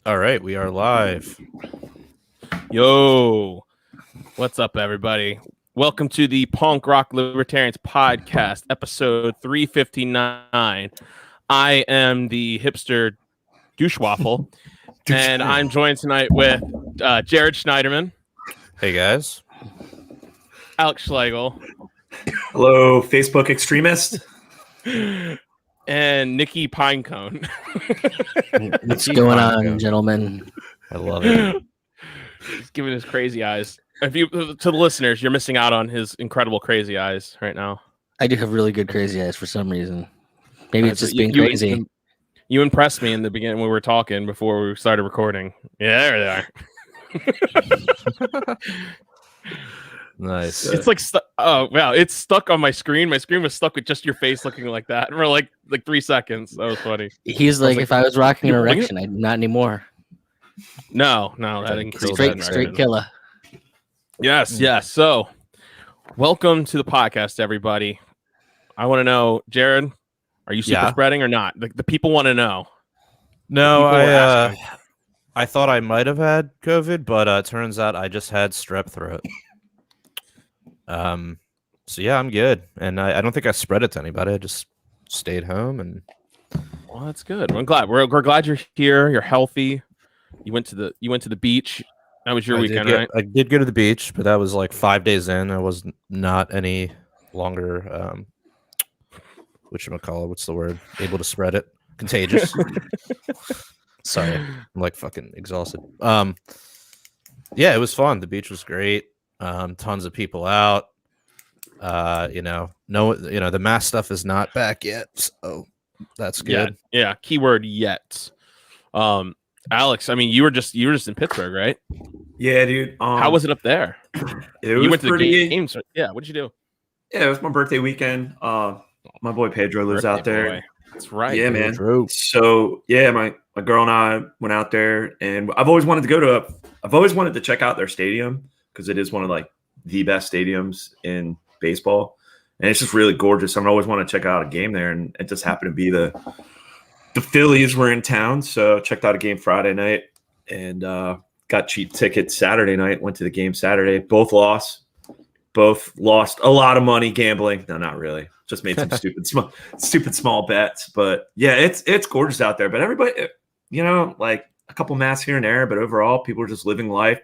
All right, we are live. Yo, what's up, everybody? Welcome to the Punk Rock Libertarians Podcast, episode 359. I am the hipster douchewaffle, and I'm joined tonight with Jared Schneiderman, Hey, guys. Alex Schlegel, Hello, Facebook extremist. and Nikki Pinecone. What's going on, gentlemen? I love it. He's giving his crazy eyes. If you to the listeners, you're missing out on his incredible crazy eyes right now. I do have really good crazy eyes for some reason. Maybe it's just being crazy. You impressed me in the beginning when we were talking before we started recording. Yeah, there they are. Nice. It's like oh wow, it's stuck on my screen. My screen was stuck with just your face looking like that for like 3 seconds. That was funny. He's like, if I was rocking an erection, I'd not anymore. No, that didn't straight killer. Yes. So, welcome to the podcast, everybody. I want to know, Jared, are you super spreading or not? The people want to know. No, I thought I might have had COVID, but it turns out I just had strep throat. So yeah, I'm good, and I don't think I spread it to anybody. I just stayed home, and well, that's good. I'm glad. We're glad you're here. You're healthy. You went to the beach. That was your weekend, right? I did go to the beach, but that was like 5 days in. I was not any longer whatchamacallit, what's the word? Able to spread it. Contagious. Sorry. I'm like fucking exhausted. Yeah, it was fun. The beach was great. Tons of people out. The mask stuff is not back yet, so that's good. Yeah. Keyword yet. Alex, I mean, you were just in Pittsburgh, right? Yeah, dude. How was it up there? You went to the games. Yeah, what did you do? Yeah, it was my birthday weekend. My boy Pedro lives out there. Boy. That's right. Yeah, man. True. So yeah, my girl and I went out there, and I've always wanted to check out their stadium because it is one of like the best stadiums in baseball, and it's just really gorgeous. I've always wanted to check out a game there, and it just happened to be the Phillies were in town, so checked out a game Friday night and got cheap tickets Saturday night. Went to the game Saturday. Both lost a lot of money gambling. No, not really. Just made some stupid small bets. But yeah, it's gorgeous out there. But everybody, like a couple masks here and there. But overall, people are just living life.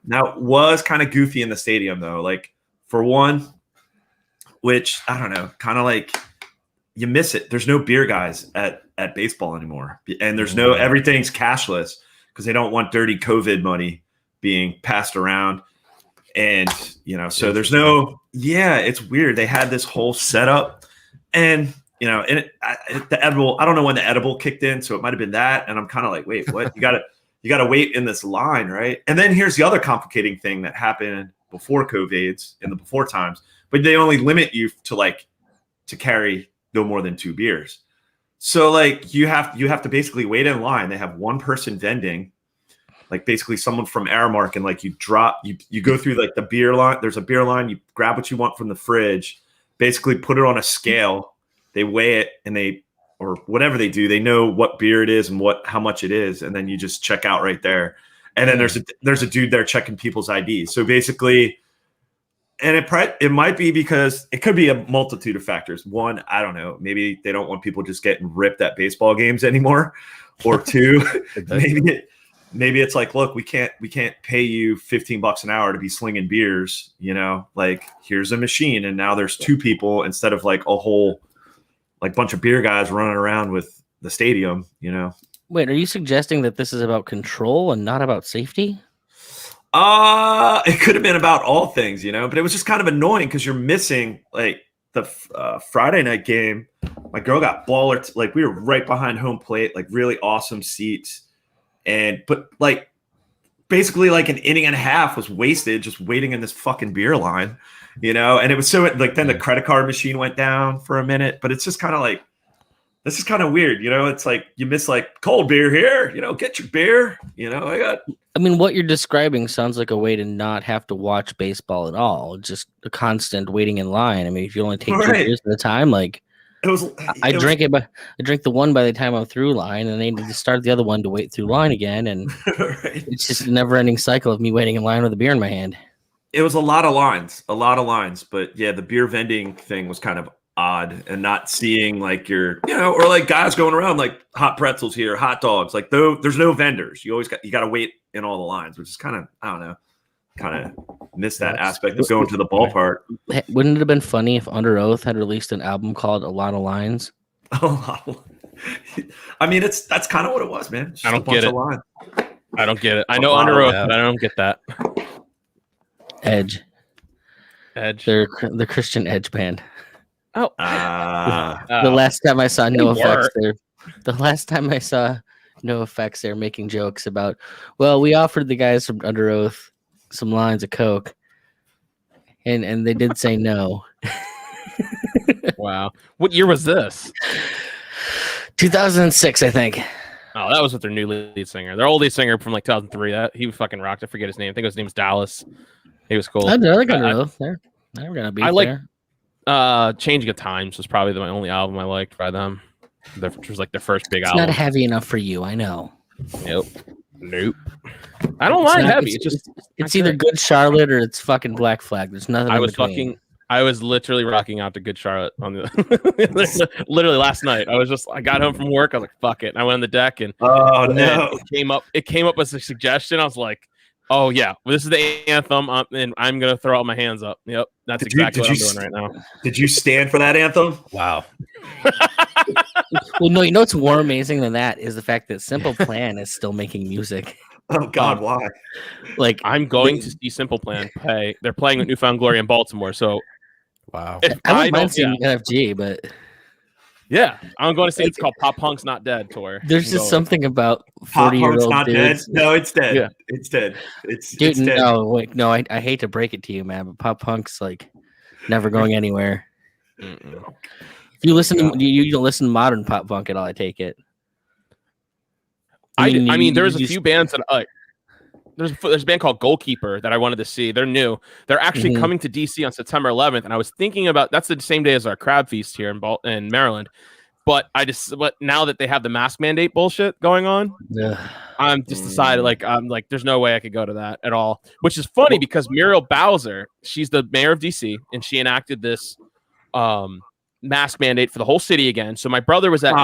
Now, it was kind of goofy in the stadium though. Like for one, which I don't know, kind of like you miss it. There's no beer guys at baseball anymore, and there's everything's cashless because they don't want dirty COVID money being passed around. And so there's it's weird. They had this whole setup, and the edible. I don't know when the edible kicked in, so it might have been that. And I'm kind of like, wait, what? You gotta wait in this line, right? And then here's the other complicating thing that happened before COVID's in the before times, but they only limit you to carry no more than 2 beers. So like you have to basically wait in line. They have one person vending, like basically someone from Aramark, and like you go through like the beer line. There's a beer line. You grab what you want from the fridge, basically put it on a scale. They weigh it, and or whatever they do, they know what beer it is and how much it is, and then you just check out right there. And then there's a dude there checking people's IDs. So basically, and it might be because it could be a multitude of factors. One, I don't know, maybe they don't want people just getting ripped at baseball games anymore, or two, maybe it's like, look, we can't pay you $15 an hour to be slinging beers. Like here's a machine, and now there's 2 people instead of like a whole like bunch of beer guys running around with the stadium. Wait, are you suggesting that this is about control and not about safety? It could have been about all things, but it was just kind of annoying because you're missing like the Friday night game. My girl got baller. Like we were right behind home plate, like really awesome seats. But like basically like an inning and a half was wasted just waiting in this fucking beer line, and it was so like then the credit card machine went down for a minute, but it's just kind of like, this is kind of weird. It's like you miss like cold beer here, get your beer, I mean, what you're describing sounds like a way to not have to watch baseball at all. Just a constant waiting in line. I mean, if you only take 2 beers at a time, like I drink the one by the time I'm through line, and I need to start the other one to wait through line again, and Right. it's just a never-ending cycle of me waiting in line with a beer in my hand. It was a lot of lines, but yeah, the beer vending thing was kind of odd, and not seeing like or like guys going around like hot pretzels here, hot dogs. Like though there's no vendors, you got to wait in all the lines, which is kind of, I don't know, kind of miss that aspect of going to the ballpark. Wouldn't it have been funny if Under Oath had released an album called A Lot of Lines? I mean, that's kind of what it was, man. Just I don't get it. I don't get it. I know lot Under of Oath, that. but I don't get that. Edge. They're the Christian Edge band. oh, The last time I saw No Effects, they were making jokes about, well, we offered the guys from Under Oath some lines of Coke, and they did say no. wow. What year was this? 2006, I think. Oh, that was with their new lead singer. Their old lead singer from like 2003. That he fucking rocked. I forget his name. I think his name was Dallas. He was cool. I like Under Oath. They're gonna be. I like there. Changing of Times was probably my only album I liked by them. Which was like their first big It's album. not heavy enough for you, I know. Nope. I don't mind heavy. It's either Good Charlotte or it's fucking Black Flag. There's nothing. I was literally rocking out to Good Charlotte on the literally last night. I got home from work. I was like, fuck it. And I went on the deck and it came up as a suggestion. I was like, oh yeah, well, this is the anthem, and I'm gonna throw all my hands up. Yep, that's exactly what I'm doing right now. Did you stand for that anthem? Wow. Well, no, you know what's more amazing than that is the fact that Simple Plan is still making music. Oh God, why? Like, I'm going to see Simple Plan play. They're playing with Newfound Glory in Baltimore. So wow. I wouldn't mind seeing NFG, but yeah, I'm going to see it's called Pop Punk's Not Dead tour. There's just something about Pop 40-year-old not dudes. dead. No, it's dead. Yeah. It's dead. It's Dude, dead. no, I hate to break it to you, man, but Pop Punk's like never going anywhere. Mm-mm. If you listen to you don't listen to modern pop punk at all, I take it. I mean, there's a few bands that there's a band called Goalkeeper that I wanted to see. They're new. They're actually coming to DC on September 11th, and I was thinking about that's the same day as our Crab Feast here in Maryland. But now that they have the mask mandate bullshit going on, I'm just decided I'm like, there's no way I could go to that at all. Which is funny because Muriel Bowser, she's the mayor of DC, and she enacted this mask mandate for the whole city again. So my brother was at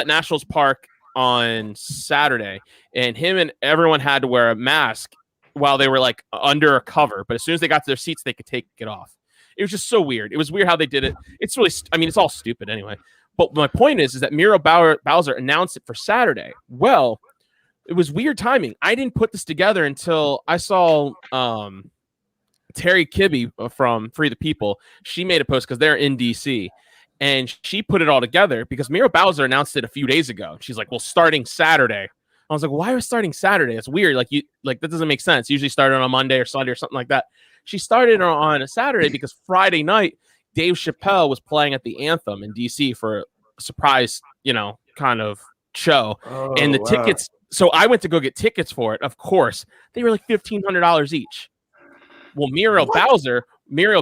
Nationals Park on Saturday, and him and everyone had to wear a mask while they were like under a cover. But as soon as they got to their seats, they could take it off. It was just so weird. It was weird how they did it. It's really, it's all stupid anyway. But my point is that Muriel Bowser announced it for Saturday. Well, it was weird timing. I didn't put this together until I saw Terry Kibbe from Free the People. She made a post because they're in DC. And she put it all together because Muriel Bowser announced it a few days ago. She's like, well, starting Saturday. I was like, why are we starting Saturday? It's weird. That doesn't make sense. Usually started on Monday or Sunday or something like that. She started on a Saturday because Friday night, Dave Chappelle was playing at the Anthem in DC for a surprise, kind of show. And the tickets. So I went to go get tickets for it. Of course, they were like $1,500 each. Well, Muriel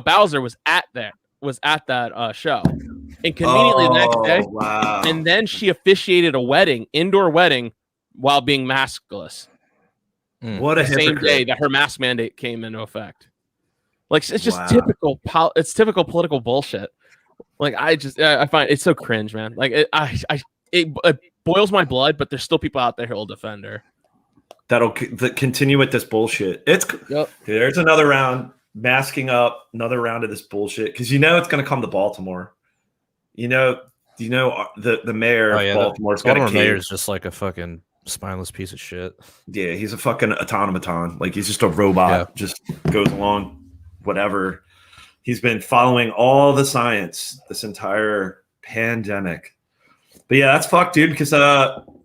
Bowser was at that show. And conveniently the next day, and then she officiated a indoor wedding, while being maskless. What a same hypocrite. day that her mask mandate came into effect. Like it's just typical. It's typical political bullshit. Like I find it so cringe, man. Like it boils my blood, but there's still people out there who will defend her. That'll continue with this bullshit. There's another round masking up, another round of this bullshit because it's going to come to Baltimore. The mayor of Baltimore's got a mayor is just like a fucking spineless piece of shit. Yeah, he's a fucking automaton. Like he's just a robot. Just goes along whatever. He's been following all the science this entire pandemic. But yeah, that's fucked, dude. Because Otto,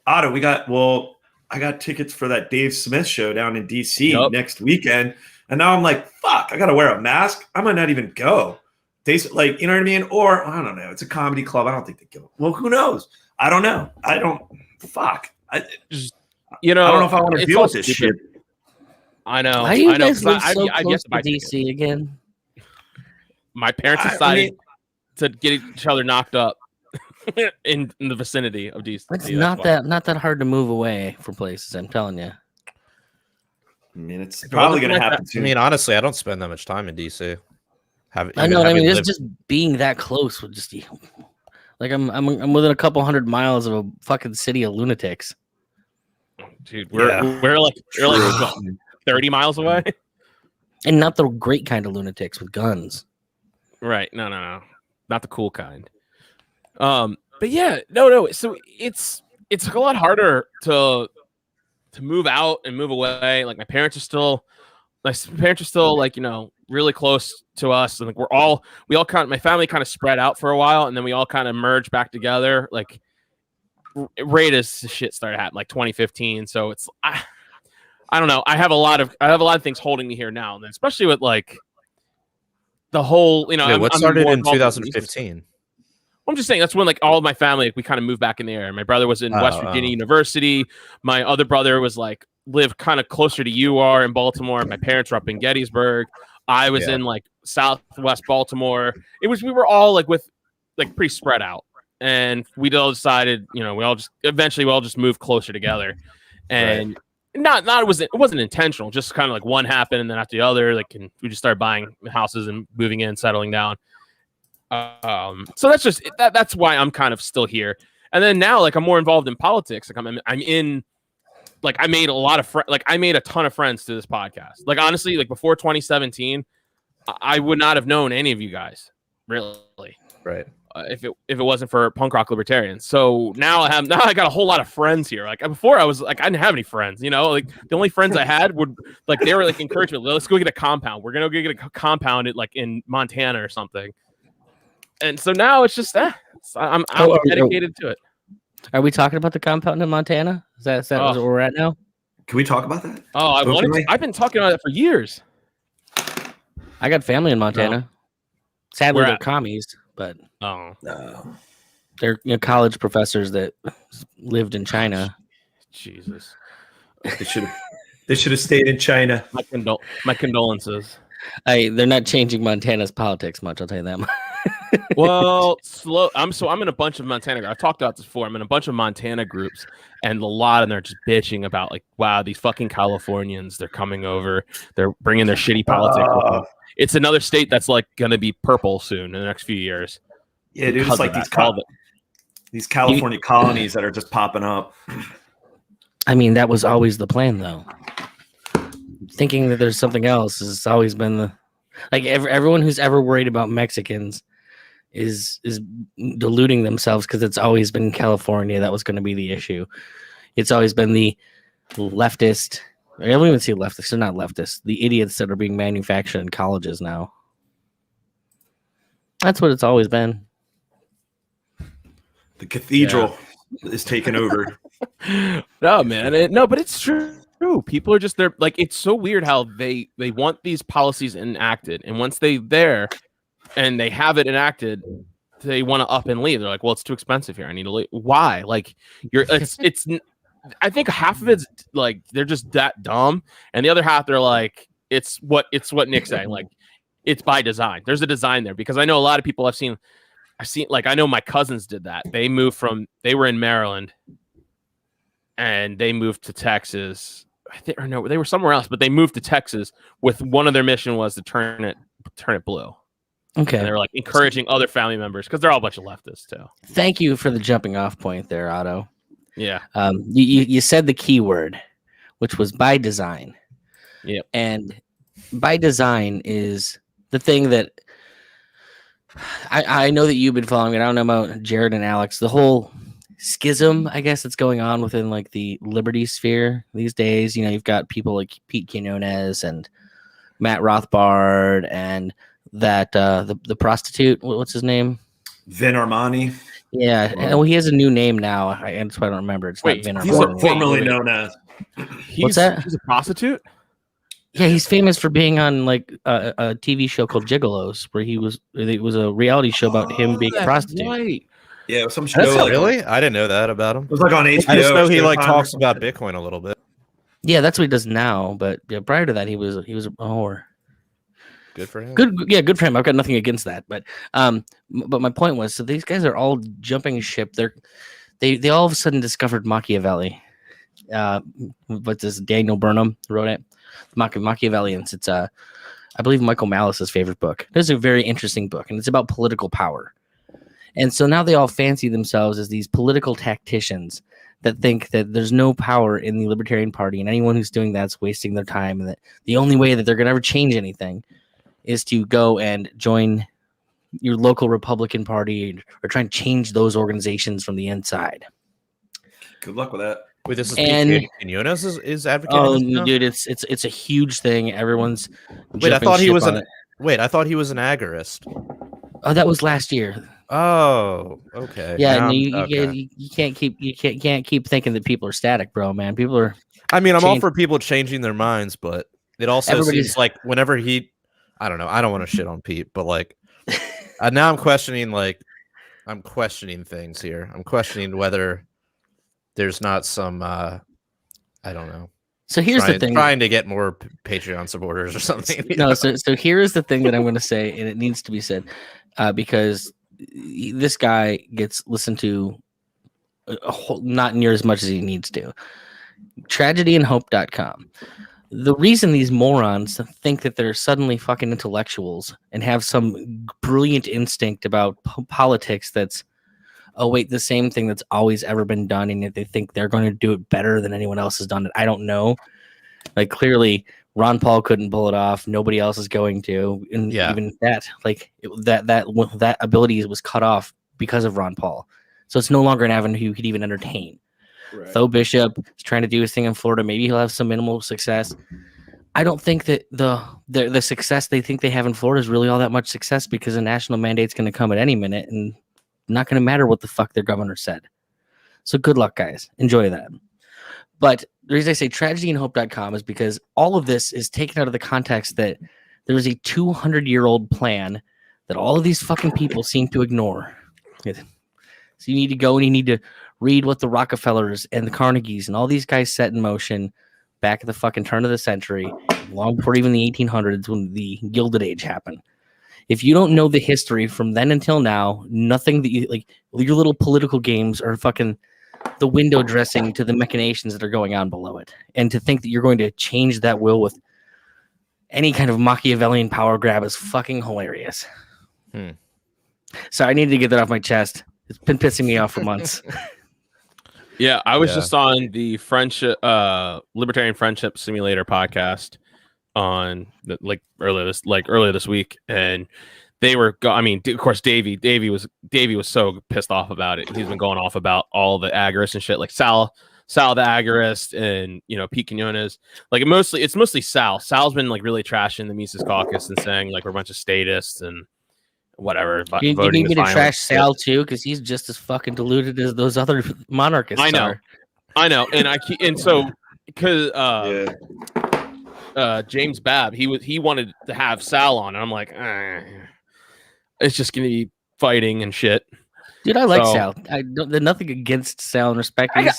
I got tickets for that Dave Smith show down in DC next weekend, and now I'm like, fuck, I gotta wear a mask. I might not even go. They like, you know what I mean? Or I don't know. It's a comedy club. I don't think they go. Well, who knows? I don't know. I don't. Fuck. I don't know if I want to deal with this shit. I know. Why do you guys I live so I close guess to DC again? My parents decided. to get each other knocked up in the vicinity of DC. It's not that hard to move away from places. I'm telling you. I mean, it's probably going to happen I soon. mean, honestly, I don't spend that much time in DC. I know what I mean. Just being that close would just like I'm within a couple 100 miles of a fucking city of lunatics. Dude, we're like 30 miles away. And not the great kind of lunatics with guns. Right. No. Not the cool kind. But yeah, no. So it's a lot harder to move out and move away. Like my parents are still like, really close to us. And like my family kind of spread out for a while, and then we all kind of merged back together. Like right as shit started happening, like 2015. So it's I don't know. I have a lot of things holding me here now, and especially with like the whole, what started in 2015? I'm just saying that's when like all of my family, like, we kind of moved back in the area. My brother was in West Virginia University. My other brother was like lived kind of closer to you are in Baltimore. My parents were up in Gettysburg. I was in like Southwest Baltimore. We were all like pretty spread out, and we all decided, we all just moved closer together, and. Right. It wasn't intentional. Just kind of like one happened, and then after the other, like, and we just started buying houses and moving in, settling down. So that's just that's why I'm kind of still here. And then now, like, I'm more involved in politics. Like, I'm in, like, I made a ton of friends through this podcast. Like, honestly, like before 2017, I would not have known any of you guys, really. Right. If it wasn't for punk rock libertarians. So now I got a whole lot of friends here. Like before I was like, I didn't have any friends, like the only friends I had would like, they were like encouraging me, let's go get a compound. We're going to go get a compound like in Montana or something. And so now it's just, I'm dedicated to it. Are we talking about the compound in Montana? Is that where we're at now? Can we talk about that? Oh, I've been talking about it for years. I got family in Montana. No. Sadly, they're commies. But they're college professors that lived in China. Jesus, they should have stayed in China. My condolences. They're not changing Montana's politics much. I'll tell you that much. Well, I'm in a bunch of Montana groups. I've talked about this before. I'm in a bunch of Montana groups, and a lot of them are just bitching about like, wow, these fucking Californians, they're coming over, they're bringing their shitty politics with them. It's another state that's like going to be purple soon in the next few years. Yeah, dude, it's like these California colonies that are just popping up. I mean, that was always the plan, though. Thinking that there's something else has always been everyone who's ever worried about Mexicans is deluding themselves, because it's always been California that was going to be the issue. It's always been the leftist. I don't even see leftists. They're not leftists. The idiots that are being manufactured in colleges now. That's what it's always been. The cathedral is taking over. No, man. But it's true. People are just there. Like, it's so weird how they want these policies enacted, and once they have it enacted, they want to up and leave. They're like, well, it's too expensive here. I need to leave. Why? Like, it's. I think half of it's like they're just that dumb, and the other half they're like, it's what Nick's saying. Like, it's by design. There's a design there, because I know a lot of people I've seen like, I know my cousins did that. They were in Maryland, and they moved to Texas. They were somewhere else, but they moved to Texas with one of their mission was to turn it blue. Okay. And they were like encouraging other family members, because they're all a bunch of leftists too. Thank you for the jumping off point there, Otto. Yeah. You said the key word, which was by design. Yep. And by design is the thing that I know that you've been following it. I don't know about Jared and Alex. The whole schism, I guess, that's going on within like the liberty sphere these days. You've got people like Pete Quinones and Matt Rothbard and that the prostitute. What's his name? Vin Armani. Yeah, well, he has a new name now. That's why I don't remember. It's not Vin Armani. Formerly known as. What's that? He's a prostitute. Yeah, he's famous for being on like a TV show called Gigolos, where it was a reality show about him being a prostitute. Right. Yeah, some show. Really? I didn't know that about him. It was like on HBO. I just know he like talks about Bitcoin a little bit. Yeah, that's what he does now. But prior to that, he was a whore. Good for him. Good for him. I've got nothing against that, but my point was, so these guys are all jumping ship. They all of a sudden discovered Machiavelli. What's this? Daniel Burnham wrote it. Machiavellians. It's I believe Michael Malice's favorite book. It's a very interesting book, and it's about political power. And so now they all fancy themselves as these political tacticians that think that there's no power in the Libertarian Party, and anyone who's doing that's wasting their time, and that the only way that they're going to ever change anything is to go and join your local Republican Party or try and change those organizations from the inside. Good luck with that. Wait, this is And- Quinones is advocating. Oh, this now? dude, it's a huge thing. Everyone's Wait, I jumping thought he ship was on an. it. Wait, I thought he was an agorist. Oh, that was last year. Oh, okay. Yeah, Now no, I'm- okay. you can't keep thinking that people are static, bro. Man, people are. I mean, I'm all change- for people changing their minds, but it also Everybody's- seems like whenever I don't know. I don't want to shit on Pete, but like, now I'm questioning things here. I'm questioning whether there's not some, I don't know. So here's the thing. Trying to get more Patreon supporters or something. you No, know? so here is the thing that I'm going to say, and it needs to be said, because this guy gets listened to not near as much as he needs to. TragedyandHope.com. The reason these morons think that they're suddenly fucking intellectuals and have some brilliant instinct about politics that's, oh wait, the same thing that's always ever been done, and yet they think they're going to do it better than anyone else has done it. I don't know. Like, clearly Ron Paul couldn't pull it off. Nobody else is going to. And Yeah. even that, like that ability was cut off because of Ron Paul. So it's no longer an avenue you could even entertain. Right. Tho Bishop is trying to do his thing in Florida. Maybe he'll have some minimal success. I don't think that the success they think they have in Florida is really all that much success, because a national mandate's going to come at any minute and not going to matter what the fuck their governor said. So good luck, guys. Enjoy that. But the reason I say tragedyandhope.com is because all of this is taken out of the context that there is a 200-year-old plan that all of these fucking people seem to ignore. So you need to go and you need to read what the Rockefellers and the Carnegies and all these guys set in motion back at the fucking turn of the century, long before even the 1800s when the Gilded Age happened. If you don't know the history from then until now, nothing that you like, your little political games are fucking the window dressing to the machinations that are going on below it. And to think that you're going to change that will with any kind of Machiavellian power grab is fucking hilarious. So I needed to get that off my chest. It's been pissing me off for months. Yeah, I was Yeah. just on the Libertarian Friendship Simulator podcast on earlier this week, and they were. Of course, Davey was so pissed off about it. He's been going off about all the agorists and shit, like Sal the agorist, and Pete Quinones. Like it's mostly Sal. Sal's been like really trashing the Mises Caucus and saying like we're a bunch of statists and whatever. You voting need me is to violent trash shit. Sal too, because he's just as fucking deluded as those other monarchists I know. are. I know, and so because Yeah. James Babb, he wanted to have Sal on, and I'm like, it's just gonna be fighting and shit. Dude, I like So- Sal. There's nothing against Sal in respect. I got-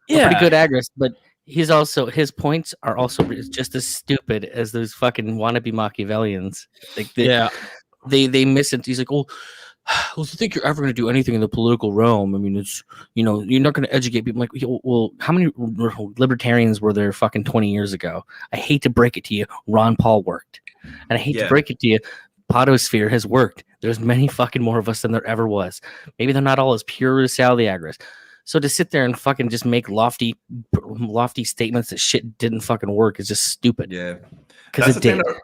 He's a pretty good agorist, but his points are also just as stupid as those fucking wannabe Machiavellians. Like they miss it. He's like, well, you think you're ever going to do anything in the political realm? I mean, it's you're not going to educate people. I'm like, well, how many libertarians were there fucking 20 years ago? I hate to break it to you, Ron Paul worked, and I hate to Yeah. break it to you, Potosphere has worked. There's many fucking more of us than there ever was. Maybe they're not all as pure as Sal the agorist. So to sit there and fucking just make lofty statements that shit didn't fucking work is just stupid. Yeah. Because That's it the thing did. that-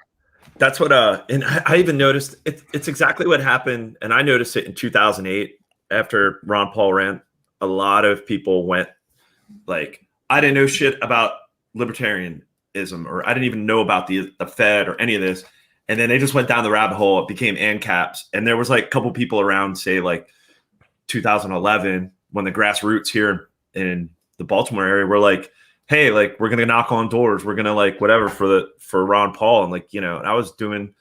That's what and I even noticed it's exactly what happened, and I noticed it in 2008 after Ron Paul ran. A lot of people went like, I didn't know shit about libertarianism, or I didn't even know about the Fed or any of this, and then they just went down the rabbit hole. It became ANCAPs, and there was like a couple people around, say like 2011, when the grassroots here in the Baltimore area were like, hey, like we're gonna knock on doors, we're gonna like whatever for Ron Paul, and like and I was doing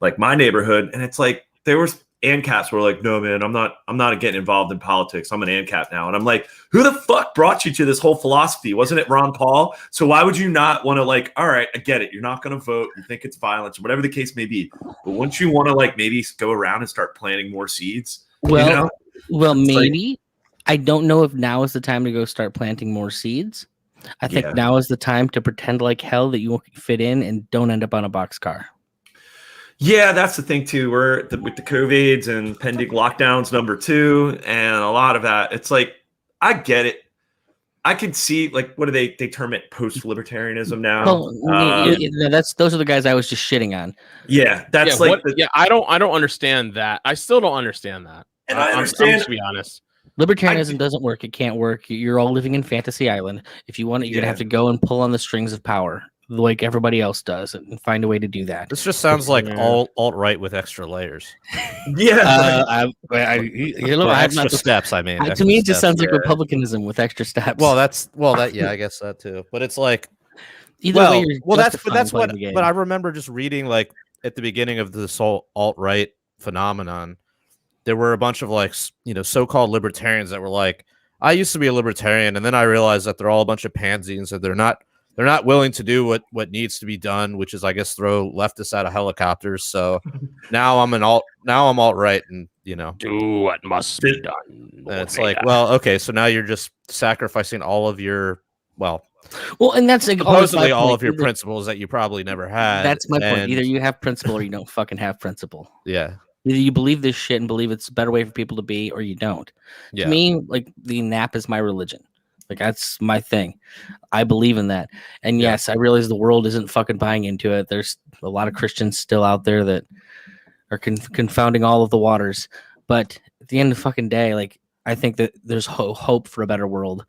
like my neighborhood, and it's like there was ANCAPs were like, no, man, I'm not getting involved in politics. I'm an ANCAP now. And I'm like, who the fuck brought you to this whole philosophy? Wasn't it Ron Paul? So why would you not want to like, all right, I get it. You're not going to vote. You think it's violence or whatever the case may be. But once you want to like maybe go around and start planting more seeds, well, maybe. Like, I don't know if now is the time to go start planting more seeds. I think now is the time to pretend like hell that you won't fit in and don't end up on a boxcar. Yeah, that's the thing too. With the COVIDs and pending lockdowns number 2 and a lot of that. It's like, I get it. I can see like, what do they term it? Post-libertarianism now. Those are the guys I was just shitting on. Yeah, that's I don't understand that. I still don't understand that. And I understand, to be honest. Libertarianism doesn't work. It can't work. You're all living in Fantasy Island. If you want it, you're gonna have to go and pull on the strings of power like everybody else does and find a way to do that. This just sounds like alt-right with extra layers. Yeah. Extra steps, I mean. To me, it just sounds like republicanism with extra steps. Yeah, I guess that too. But it's like, that's what, but I remember just reading like at the beginning of this whole alt-right phenomenon, there were a bunch of like, so-called libertarians that were like, I used to be a libertarian, and then I realized that they're all a bunch of pansies, and they're not willing to do what needs to be done, which is, I guess, throw leftists out of helicopters. So now I'm alt-right, and do what must be done. And it's like, well, okay, so now you're just sacrificing all of your and that's like supposedly all of your principles that you probably never had. That's my point. Either you have principle or you don't fucking have principle. Yeah. Either you believe this shit and believe it's a better way for people to be, or you don't. Yeah. To me, like, the nap is my religion. Like, that's my thing. I believe in that. And yes, I realize the world isn't fucking buying into it. There's a lot of Christians still out there that are confounding all of the waters. But at the end of the fucking day, like, I think that there's hope for a better world.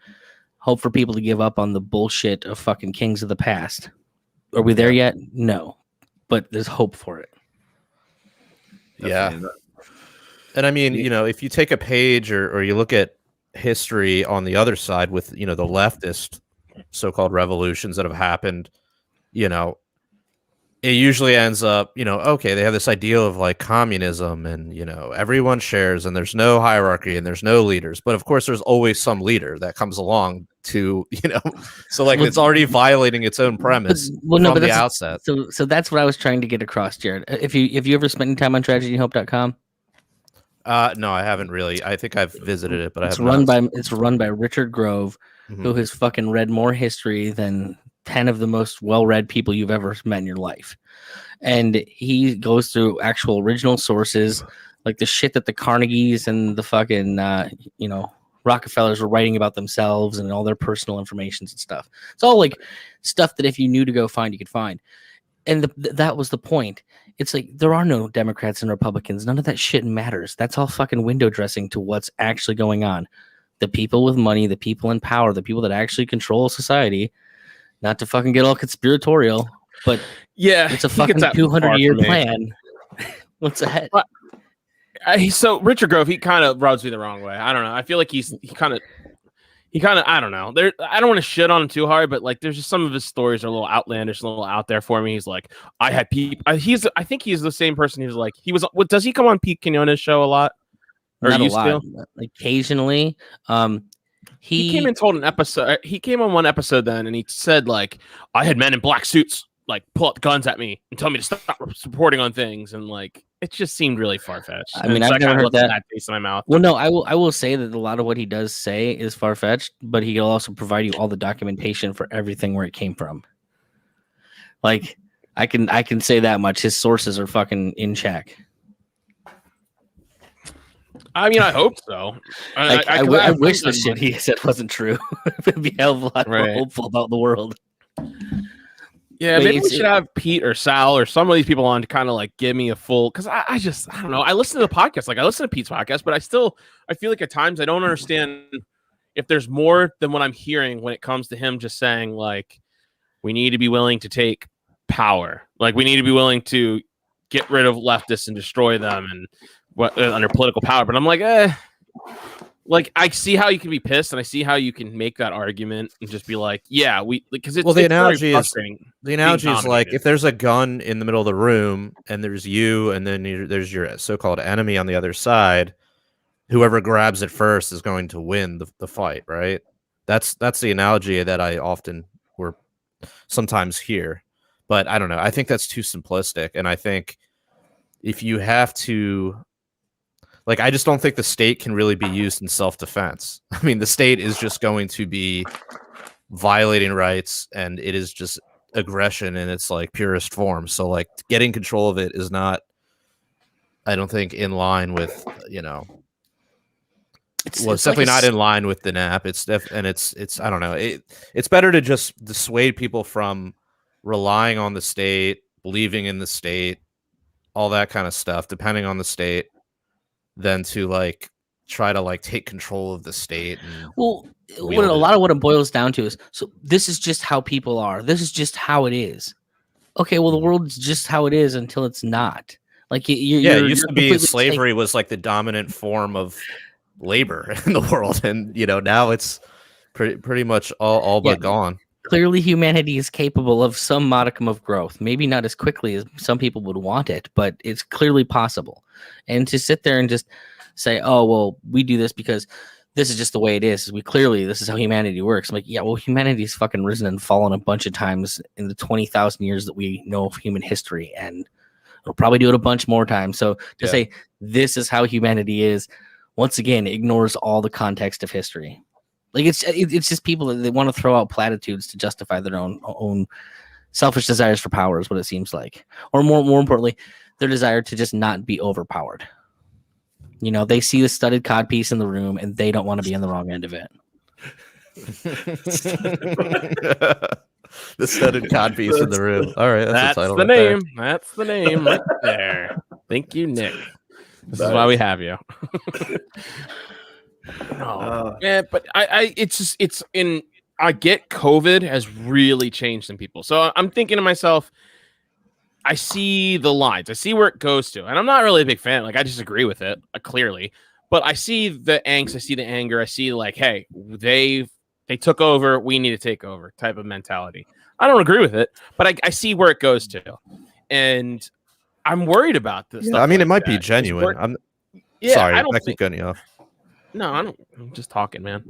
Hope for people to give up on the bullshit of fucking kings of the past. Are we there yet? No. But there's hope for it. Yeah. And I mean, if you take a page or you look at history on the other side with, the leftist so-called revolutions that have happened, it usually ends up, okay, they have this ideal of like communism and, everyone shares and there's no hierarchy and there's no leaders. But of course, there's always some leader that comes along to, so like it's already violating its own premise from the outset. So that's what I was trying to get across, Jared. If you ever spent any time on tragedyandhope.com? No, I haven't really. I think I've visited it, but it's run by Richard Grove, who has fucking read more history than 10 of the most well-read people you've ever met in your life. And he goes through actual original sources, like the shit that the Carnegies and the fucking, Rockefellers were writing about themselves and all their personal information and stuff. It's all like stuff that if you knew to go find, you could find. And that was the point. It's like, there are no Democrats and Republicans. None of that shit matters. That's all fucking window dressing to what's actually going on. The people with money, the people in power, the people that actually control society, not to fucking get all conspiratorial, but it's a fucking 200-year plan. What's ahead? So Richard Grove, he kind of rubs me the wrong way. I don't know. I feel like he kind of, I don't know. I don't want to shit on him too hard, but like, there's just some of his stories are a little outlandish, a little out there for me. He's like, I had people. I think he's the same person. He's like, does he come on Pete Quinones' show a lot? Or not a lot. Occasionally. He came and told an episode. He came on one episode then, and he said like, I had men in black suits like pull out guns at me and tell me to stop reporting on things, and like it just seemed really far fetched. I mean, I've never heard that. Taste in my mouth. Well, no, I will say that a lot of what he does say is far fetched, but he'll also provide you all the documentation for everything where it came from. Like, I can say that much. His sources are fucking in check. I mean, I hope so. I wish the shit he said wasn't true. It'd be a hell of a lot more hopeful about the world. Yeah, maybe we should have Pete or Sal or some of these people on to kind of like give me a full, because I don't know. I listen to the podcast, like I listen to Pete's podcast, but I feel like at times I don't understand if there's more than what I'm hearing when it comes to him just saying like, we need to be willing to take power. Like we need to be willing to get rid of leftists and destroy them and under political power. But I'm like, like I see how you can be pissed, and I see how you can make that argument and just be like, yeah, because it's the analogy is like if there's a gun in the middle of the room and there's you, and then there's your so-called enemy on the other side. Whoever grabs it first is going to win the fight, right? That's the analogy that I often or sometimes hear, but I don't know. I think that's too simplistic, and I think if you have to, like, I just don't think the state can really be used in self-defense. I mean, the state is just going to be violating rights, and it is just aggression in its like purest form. So, like, getting control of it is not, I don't think, in line with it's definitely not in line with the NAP. It's I don't know. It's better to just dissuade people from relying on the state, believing in the state, all that kind of stuff, depending on the state, than to like try to like take control of the state. Well, a lot of what it boils down to is, so this is just how people are. This is just how it is. Okay, well, the world's just how it is until it's not. Like it used to be slavery was like the dominant form of labor in the world, and now it's pretty much all but gone. Clearly humanity is capable of some modicum of growth, maybe not as quickly as some people would want it, but it's clearly possible. And to sit there and just say, oh well, we do this because this is just the way it is, this is how humanity works. I'm like, yeah, well, humanity's fucking risen and fallen a bunch of times in the 20,000 years that we know of human history, and it'll probably do it a bunch more times. So to say this is how humanity is, once again, ignores all the context of history. Like it's just people that they want to throw out platitudes to justify their own selfish desires for power is what it seems like, or more importantly, their desire to just not be overpowered. They see the studded codpiece in the room and they don't want to be on the wrong end of it. The studded codpiece in the room. All right, that's the name. That's the name right there. Thank you, Nick. This is why we have you. But I get COVID has really changed some people. So I'm thinking to myself, I see the lines, I see where it goes to, and I'm not really a big fan. Like, I disagree with it clearly, but I see the angst, I see the anger, I see like, hey, they took over, we need to take over type of mentality. I don't agree with it, but I see where it goes to, and I'm worried about this. I mean, it might be genuine. I'm sorry, I keep cutting you off. No, I don't. I'm just talking, man.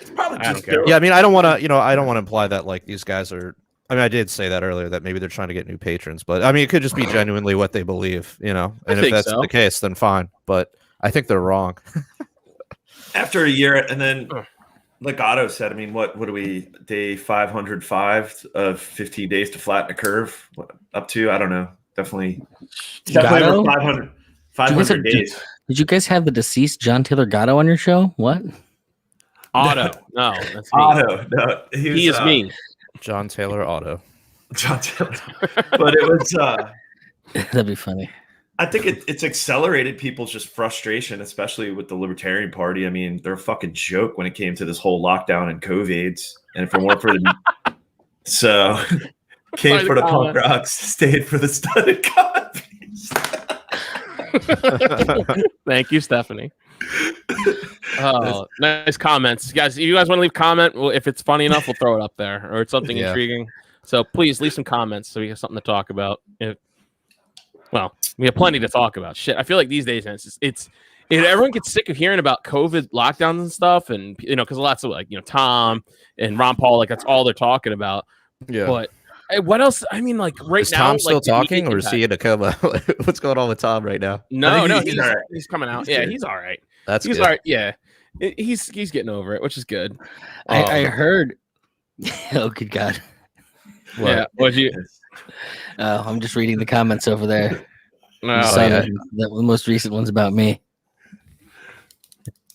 It's probably just I mean, I don't want to imply that like these guys are. I mean, I did say that earlier that maybe they're trying to get new patrons, but I mean, it could just be genuinely what they believe, And if that's the case, then fine. But I think they're wrong. After a year, and then like Otto said, I mean, what are we, day 505 of 15 days to flatten a curve? Up to, I don't know. Definitely over 500 days. Did you guys have the deceased John Taylor Gatto on your show? What? Otto. No, that's me. Otto. No, he is me. John Taylor Otto. John Taylor. But it was that'd be funny. I think it's accelerated people's just frustration, especially with the Libertarian Party. I mean, they're a fucking joke when it came to this whole lockdown and COVIDs. And if it weren't for the so came for the punk rocks, stayed for the studded copies. Thank you, Stephanie. Oh, nice comments, guys. If you guys want to leave comment, well, if it's funny enough, we'll throw it up there, or it's something intriguing. So please leave some comments so we have something to talk about. Well, we have plenty to talk about. Shit, I feel like these days, it's everyone gets sick of hearing about COVID lockdowns and stuff, and because lots of Tom and Ron Paul, like that's all they're talking about. Yeah, but. What else? I mean, like right now, Tom still talking, or is he in a coma? What's going on with Tom right now? No, he's coming out. Yeah, he's all right. He's all right. Yeah, he's getting over it, which is good. I heard. Oh, good God! What? Yeah, what'd you? I'm just reading the comments over there. The most recent one's about me.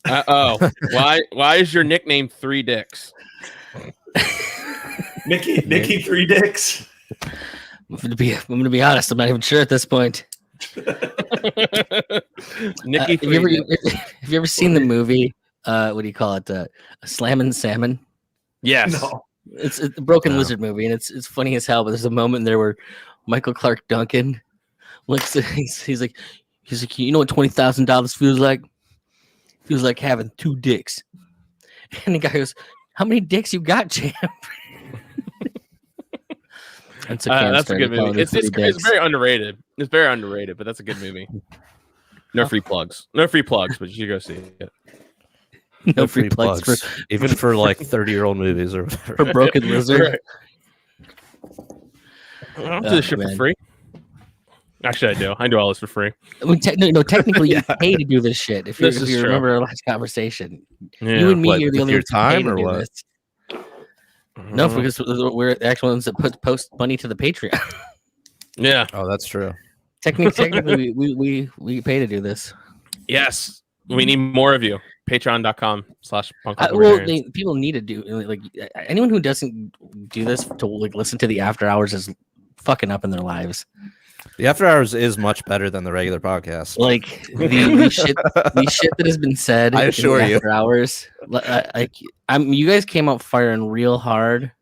Why is your nickname Three Dicks? Nicky Three Dicks. I'm gonna be honest. I'm not even sure at this point. Nicky, have you ever seen the movie? What do you call it? Slammin' Salmon. Yes. No. It's a Broken Lizard movie, and it's funny as hell. But there's a moment there where Michael Clark Duncan looks at he's like, you know what $20,000 feels like? He was like having 2 dicks. And the guy goes, "How many dicks you got, champ?" That's a good movie. It's very underrated. It's very underrated, but that's a good movie. No free plugs. No free plugs, but you should go see it. No free plugs. Even for like 30-year-old movies or whatever. For Broken Lizard. I don't do this shit for free. Actually, I do. I do all this for free. I mean, technically, you pay to do this shit. If you remember our last conversation, you and me are the only ones time or what? This. No, because we're the actual ones that post money to the Patreon. Yeah. Oh, that's true. Technically, we pay to do this. Yes, we need more of you. Patreon.com/punk. Well, people need to do like anyone who doesn't do this to like listen to the after hours is fucking up in their lives. The after hours is much better than the regular podcast. Like the shit that has been said. I assure you. After hours, you guys came out firing real hard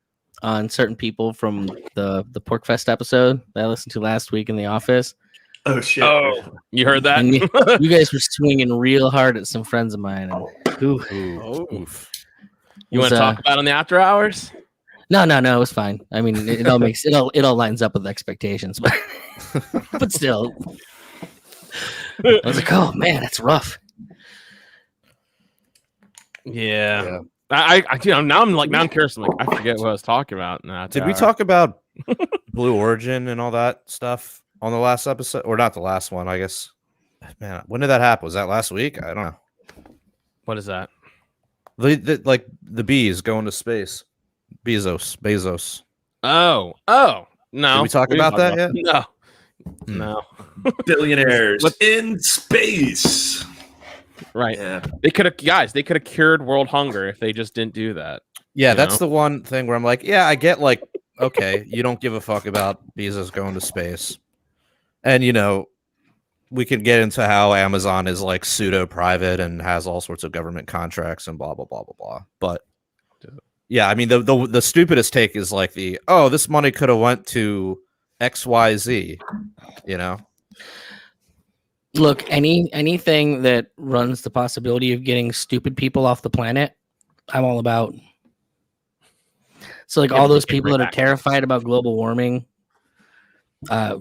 on certain people from the Porkfest episode that I listened to last week in the office. Oh shit! Oh, you heard that? And you guys were swinging real hard at some friends of mine. And, oof. You want to talk about on the after hours? No, it was fine. I mean, it all lines up with expectations, but but still, I was like, oh man, that's rough. Yeah. I now I'm curious. I'm like, I forget what I was talking about. Did we talk about Blue Origin and all that stuff on the last episode, or not the last one? I guess. Man, when did that happen? Was that last week? I don't know. What is that? The bees going to space. Bezos. Oh, no. Did we talk about that yet? No. Billionaires in space. Right. Yeah. They could have cured world hunger if they just didn't do that. Yeah, that's the one thing where I'm like, yeah, I get like, okay, you don't give a fuck about Bezos going to space. And we can get into how Amazon is like pseudo private and has all sorts of government contracts and blah blah blah blah blah. But yeah, I mean the stupidest take is like this money could have went to XYZ, Look, anything that runs the possibility of getting stupid people off the planet, I'm all about. So like all those people that are terrified about global warming,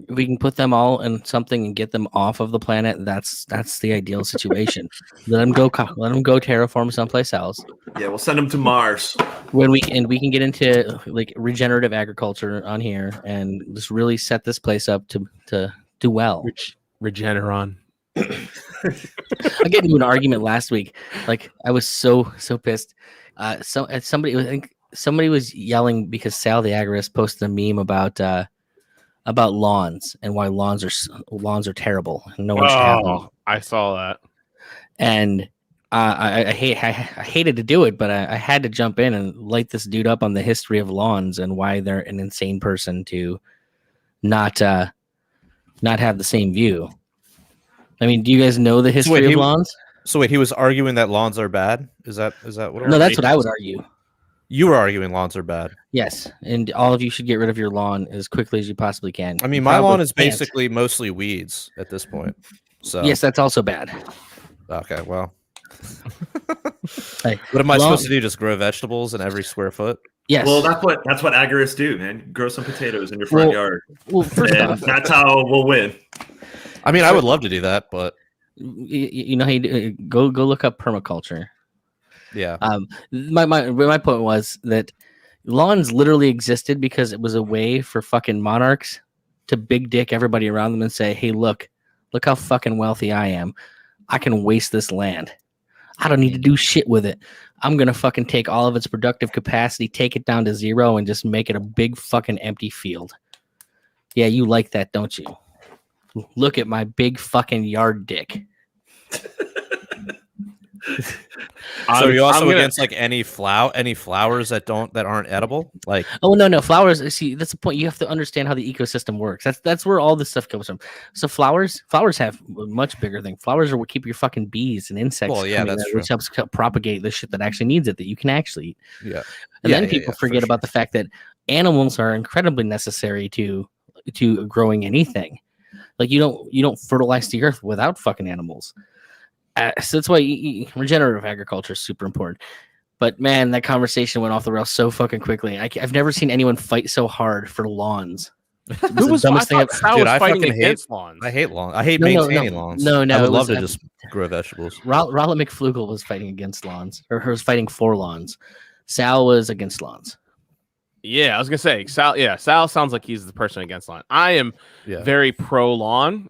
we can put them all in something and get them off of the planet. That's the ideal situation. Let them go terraform someplace else. Yeah, we'll send them to Mars. When we can get into like regenerative agriculture on here and just really set this place up to do well. Regeneron. I get into an argument last week. Like I was so pissed. Somebody was yelling because Sal the Agorist posted a meme about lawns and why lawns are terrible and no one should have them. I saw that, and I hated to do it, but I had to jump in and light this dude up on the history of lawns and why they're an insane person to not have the same view. I mean, do you guys know the history of lawns? So wait, he was arguing that lawns are bad? Is that what? No, that's what I would argue. You were arguing lawns are bad. Yes, and all of you should get rid of your lawn as quickly as you possibly can. I mean, my lawn is basically mostly weeds at this point. So yes, that's also bad. Okay, well. Like, what am I supposed to do? Just grow vegetables in every square foot? Yes. Well, that's what agorists do, man. Grow some potatoes in your front yard. Well, first off, that's how we'll win. I mean, I would love to do that, but go look up permaculture. Yeah. My point was that lawns literally existed because it was a way for fucking monarchs to big dick everybody around them and say, "Hey, look how fucking wealthy I am. I can waste this land. I don't need to do shit with it. I'm gonna fucking take all of its productive capacity, take it down to zero, and just make it a big fucking empty field." Yeah, you like that, don't you? Look at my big fucking yard dick. So you're also against like any flowers that aren't edible? Like no flowers. See, that's the point. You have to understand how the ecosystem works. That's where all this stuff comes from. So flowers have a much bigger thing. Flowers are what keep your fucking bees and insects. Well, yeah, that's true. Which helps propagate the shit that actually needs it that you can actually eat. Yeah. And then people forget about the fact that animals are incredibly necessary to growing anything. Like you don't fertilize the earth without fucking animals. So that's why regenerative agriculture is super important. But man, that conversation went off the rails so fucking quickly. I've never seen anyone fight so hard for lawns. Who was dumbest thing? I fucking hate lawns. I hate lawns. I hate maintaining lawns. No, I would love to just grow vegetables. Rollo McFlugel was fighting against lawns, or was fighting for lawns. Sal was against lawns. Yeah, I was gonna say Sal. Yeah, Sal sounds like he's the person against lawn. I am very pro lawn.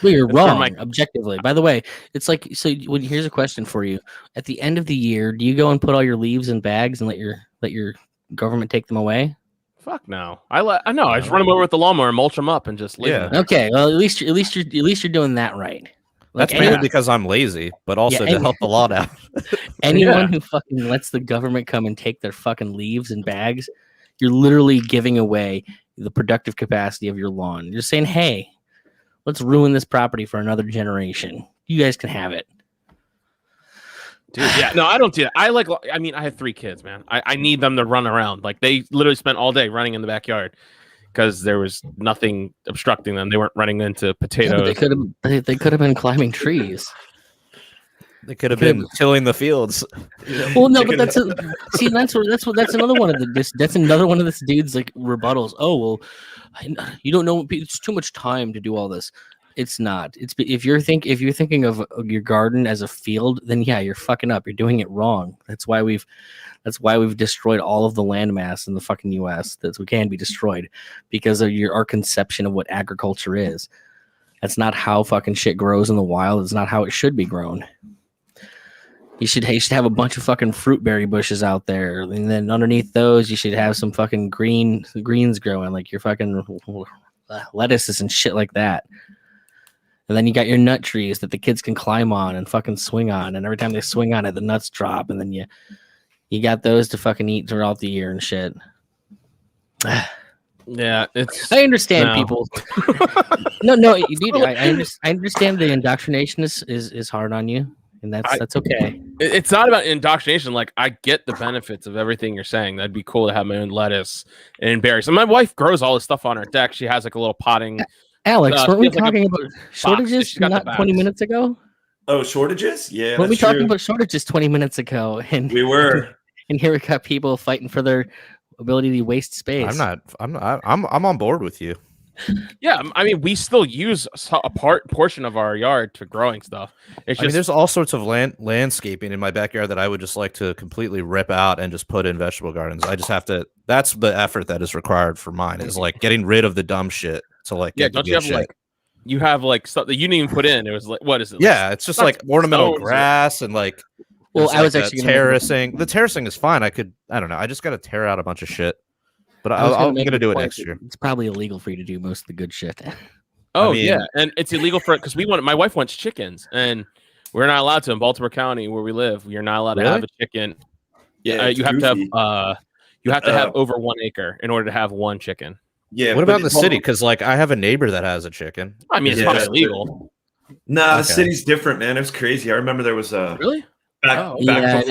Well, you're wrong, objectively. By the way, it's like, so here's a question for you. At the end of the year, do you go and put all your leaves in bags and let your government take them away? Fuck no. I just run them over with the lawnmower and mulch them up and just leave them. Okay, well at least you're doing that right. That's mainly because I'm lazy, but also to help the lawn out. Anyone who fucking lets the government come and take their fucking leaves and bags, you're literally giving away the productive capacity of your lawn. You're saying, hey, let's ruin this property for another generation. You guys can have it. Dude, yeah. No, I don't do that. I have 3 kids, man. I need them to run around. Like, they literally spent all day running in the backyard because there was nothing obstructing them. They weren't running into potatoes. Yeah, they could have been climbing trees. They could have been tilling the fields. Well, no, but that's another one of this dude's like rebuttals. Oh, well, you don't know. It's too much time to do all this. It's not. It's if you're thinking of your garden as a field, then yeah, you're fucking up. You're doing it wrong. That's why we've destroyed all of the landmass in the fucking U.S. that we can be destroyed because of our conception of what agriculture is. That's not how fucking shit grows in the wild. It's not how it should be grown. You should have a bunch of fucking fruitberry bushes out there, and then underneath those, you should have some fucking greens growing, like your fucking lettuces and shit like that. And then you got your nut trees that the kids can climb on and fucking swing on, and every time they swing on it, the nuts drop, and then you got those to fucking eat throughout the year and shit. Yeah, I understand people. No, dude, I understand the indoctrination is hard on you. And that's okay. It's not about indoctrination. Like, I get the benefits of everything you're saying. That'd be cool to have my own lettuce and berries. And my wife grows all this stuff on her deck. She has like a little potting. Alex, weren't we talking about shortages not 20 minutes ago? Oh, shortages? Yeah. Weren't we talking about shortages 20 minutes ago? And we were. And here we got people fighting for their ability to waste space. I'm on board with you. Yeah, I mean, we still use a portion of our yard to growing stuff. It's just, there's all sorts of landscaping in my backyard that I would just like to completely rip out and just put in vegetable gardens. I just have to. That's the effort that is required for mine. Is like getting rid of the dumb shit to like. Don't you have shit. like? You have like stuff that you didn't even put in. It was like, what is it? Yeah, it's just like ornamental grass and like. Well, I was actually terracing. The terracing is fine. I don't know. I just got to tear out a bunch of shit. But I'm going to do it next year. It's probably illegal for you to do most of the good shit. Oh, yeah. And it's illegal for it because my wife wants chickens, and we're not allowed to in Baltimore County where we live. You're not allowed to have a chicken. Yeah, you have to have over 1 acre in order to have one chicken. Yeah. What about the city? Because like I have a neighbor that has a chicken. I mean, it's not illegal. Nah, the city's different, man. It was crazy. I remember there was a really back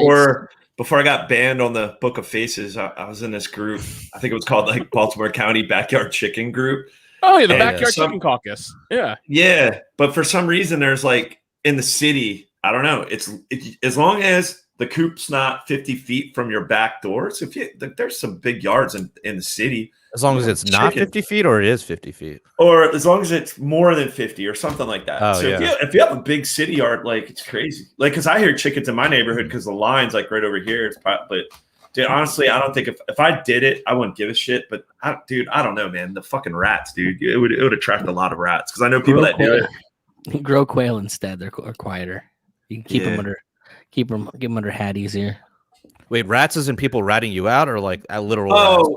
before I got banned on the Book of Faces, I was in this group. I think it was called like Baltimore County Backyard Chicken Group. Oh, yeah, the Backyard Chicken Caucus. Yeah. Yeah, but for some reason, there's like in the city, I don't know. It's as long as the coop's not 50 feet from your back door. So there's some big yards in the city. As long as it's not 50 feet or it is 50 feet. Or as long as it's more than 50 or something like that. Oh, so if you have a big city yard, like it's crazy. Like, because I hear chickens in my neighborhood because the line's like right over here. But dude, honestly, I don't think if I did it, I wouldn't give a shit. But I don't know, man. The fucking rats, dude. It would attract a lot of rats because I know people that do it. Grow quail instead. They're quieter. You can keep them keep them under hat easier. Wait, rats isn't people ratting you out or like literal rats?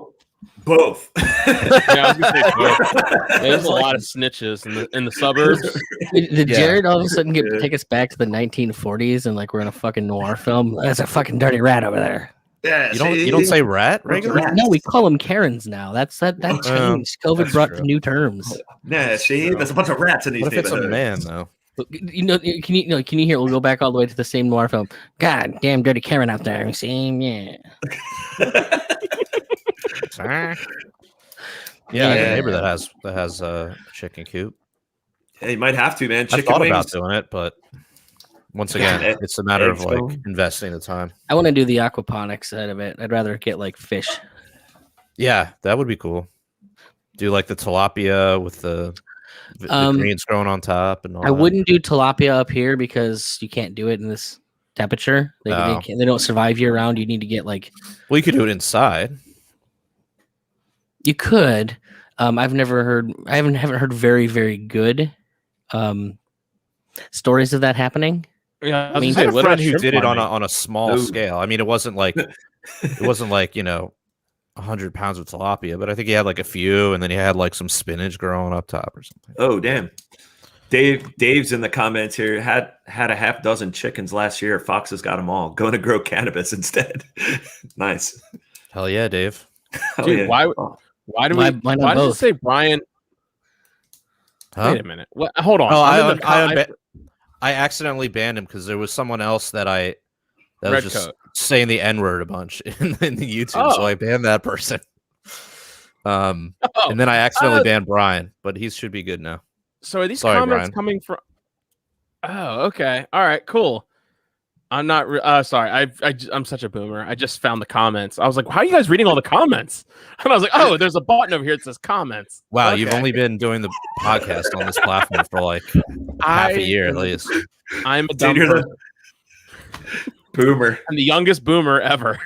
Both. Yeah, I was gonna say both. There's a lot of snitches in the suburbs. Did Jared all of a sudden take us back to the 1940s and like we're in a fucking noir film? That's a fucking dirty rat over there. Yeah, you don't say rat regularly? No, we call them Karens now. That changed. COVID brought new terms. Yeah, see, there's a bunch of rats in these neighborhoods. What if it's a man though? Can you hear? We'll go back all the way to the same noir film. God damn, dirty Karen out there. Same, yeah. Yeah, I have a neighbor that has a chicken coop. Yeah, you might have to, man. I thought about doing it, but Once again, it's a matter of like investing the time. I want to do the aquaponics side of it. I'd rather get like fish. Yeah, that would be cool. Do like the tilapia with the greens growing on top and all. I wouldn't do tilapia up here because you can't do it in this temperature. They don't survive year round. You need to get like. Well, you could do it inside. You could. I haven't heard very, very good stories of that happening. Yeah, I mean, I had a friend who did it on a small scale. I mean, it wasn't like 100 pounds of tilapia, but I think he had like a few, and then he had like some spinach growing up top or something. Oh, damn. Dave's in the comments here. Had a half dozen chickens last year. Foxes got them all. Going to grow cannabis instead. Nice. Hell yeah, Dave. Dude, yeah. Why did it say Brian? Huh? Wait a minute. What? Hold on. Oh, I accidentally banned him because there was someone else that was just saying the N-word a bunch in the YouTube, so I banned that person. And then I accidentally banned Brian, but he should be good now. So are these comments coming from? Oh, okay. All right, cool. I'm not sorry. I'm such a boomer. I just found the comments. I was like, how are you guys reading all the comments? And I was like, oh, there's a button over here that says comments. Wow, okay. You've only been doing the podcast on this platform for like half a year at least. I'm a dumb person. Boomer. I'm the youngest boomer ever.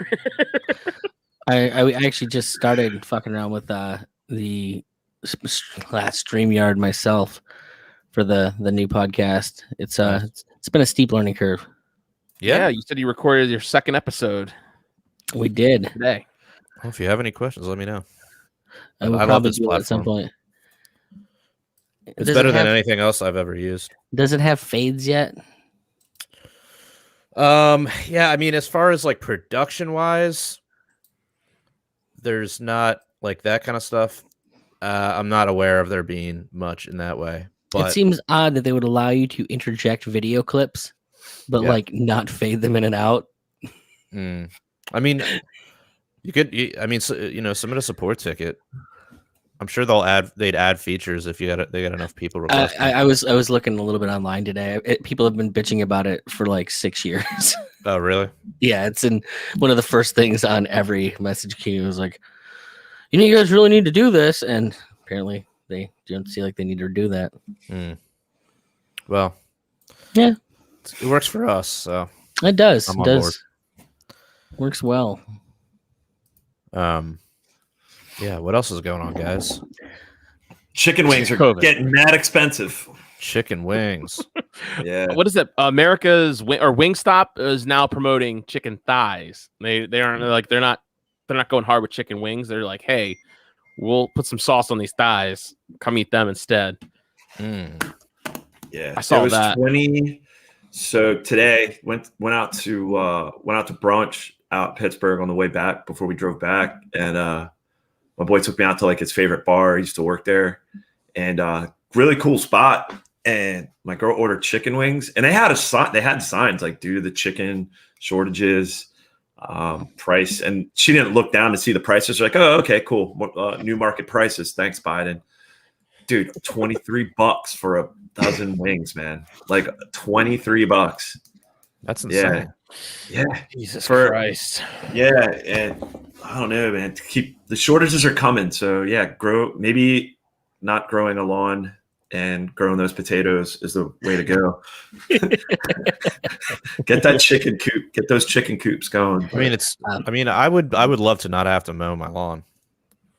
I actually just started fucking around with the last StreamYard myself for the new podcast. It's been a steep learning curve. Yeah, you said you recorded your second episode. We did today. Well, if you have any questions, let me know. I love this platform at some point. It's better than anything else I've ever used. Does it have fades yet? Yeah, I mean, as far as like production wise, there's not like that kind of stuff. I'm not aware of there being much in that way. But it seems odd that they would allow you to interject video clips, but like not fade them in and out. I mean, you could. Submit a support ticket. I'm sure they'd add features if they got enough people requesting. I was looking a little bit online today. People have been bitching about it for like 6 years. Oh, really? Yeah, it's in one of the first things on every message queue. It was like, you guys really need to do this, and apparently they don't see like they need to do that. Well, yeah, it works for us. So it does. It does. Works well. Yeah, what else is going on, guys? Chicken wings are getting mad expensive. Chicken wings. Yeah. What is it? America's Wingstop is now promoting chicken thighs. They aren't like they're not going hard with chicken wings. They're like, hey, we'll put some sauce on these thighs. Come eat them instead. Yeah, I saw that. 20. So today went out to brunch out in Pittsburgh on the way back before we drove back, and my boy took me out to like his favorite bar. He used to work there, and really cool spot. And my girl ordered chicken wings, and they had signs like due to the chicken shortages, price. And she didn't look down to see the prices. She's like, oh, okay, cool. New market prices. Thanks, Biden. Dude, $23 for a dozen wings, man. Like $23. That's insane. Yeah. Jesus Christ. Yeah, and I don't know, man. The shortages are coming. So yeah, maybe not growing a lawn and growing those potatoes is the way to go. Get that chicken coop. Get those chicken coops going. I mean, I would love to not have to mow my lawn.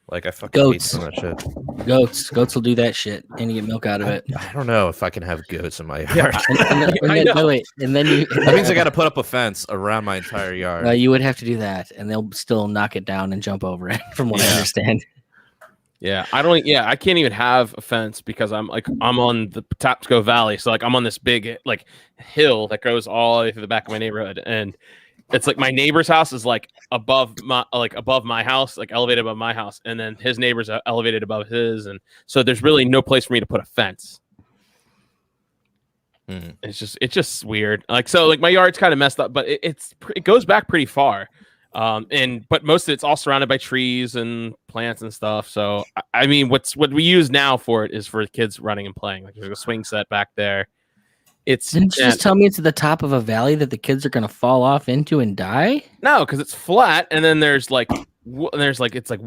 Like I fucking hate some of that shit. Goats will do that shit, and you get milk out of it. I don't know if I can have goats in my yard. That means I got to put up a fence around my entire yard. You would have to do that, and they'll still knock it down and jump over it, from what I understand. Yeah, I can't even have a fence because I'm on the Patapsco Valley, so like I'm on this big like hill that goes all the way through the back of my neighborhood, and it's like my neighbor's house is like above my house, like elevated above my house, and then his neighbor's elevated above his, and so there's really no place for me to put a fence. It's just weird. Like so, like my yard's kind of messed up, but it goes back pretty far, but most of it's all surrounded by trees and plants and stuff. So I mean, what we use now for it is for kids running and playing. Like there's a swing set back there. Didn't you just tell me it's at the top of a valley that the kids are gonna fall off into and die? No, because it's flat, and then there's like it's like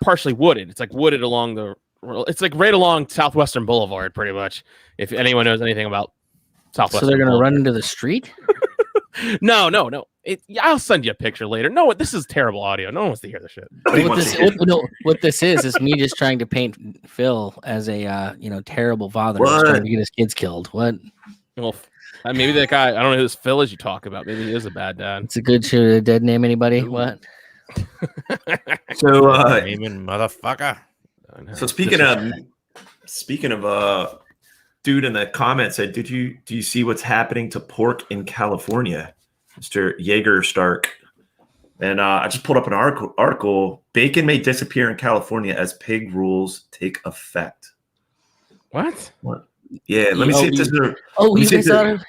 partially wooded. It's like wooded along it's like right along Southwestern Boulevard, pretty much. If anyone knows anything about Southwestern, so they're gonna Boulevard. run into the street. No. I'll send you a picture later. No, this is terrible audio. No one wants to hear this shit. What this is me just trying to paint Phil as a terrible father who's trying to get his kids killed. What? Well, maybe that guy. I don't know who this Phil is you talk about. Maybe he is a bad dad. It's a good show. A dead name anybody? What? So, motherfucker. So speaking of dude in the comments said, do you see what's happening to pork in California, Mr. Jaeger Stark? And I just pulled up an article. Bacon may disappear in California as pig rules take effect. What? Yeah, let me see if this is.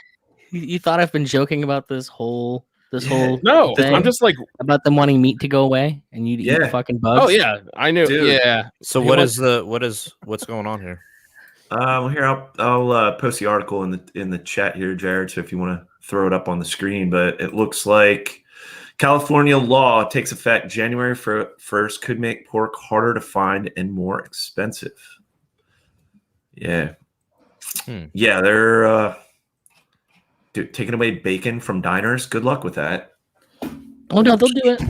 You thought I've been joking about this whole no thing I'm just like about them wanting meat to go away and you eat fucking bugs. Oh yeah, I knew. Dude. Yeah. So what's going on here? Here I'll post the article in the chat here, Jared. So if you want to throw it up on the screen, but it looks like California law takes effect January 1st, could make pork harder to find and more expensive. Yeah. Yeah, they're taking away bacon from diners. Good luck with that. Oh no, they'll do it.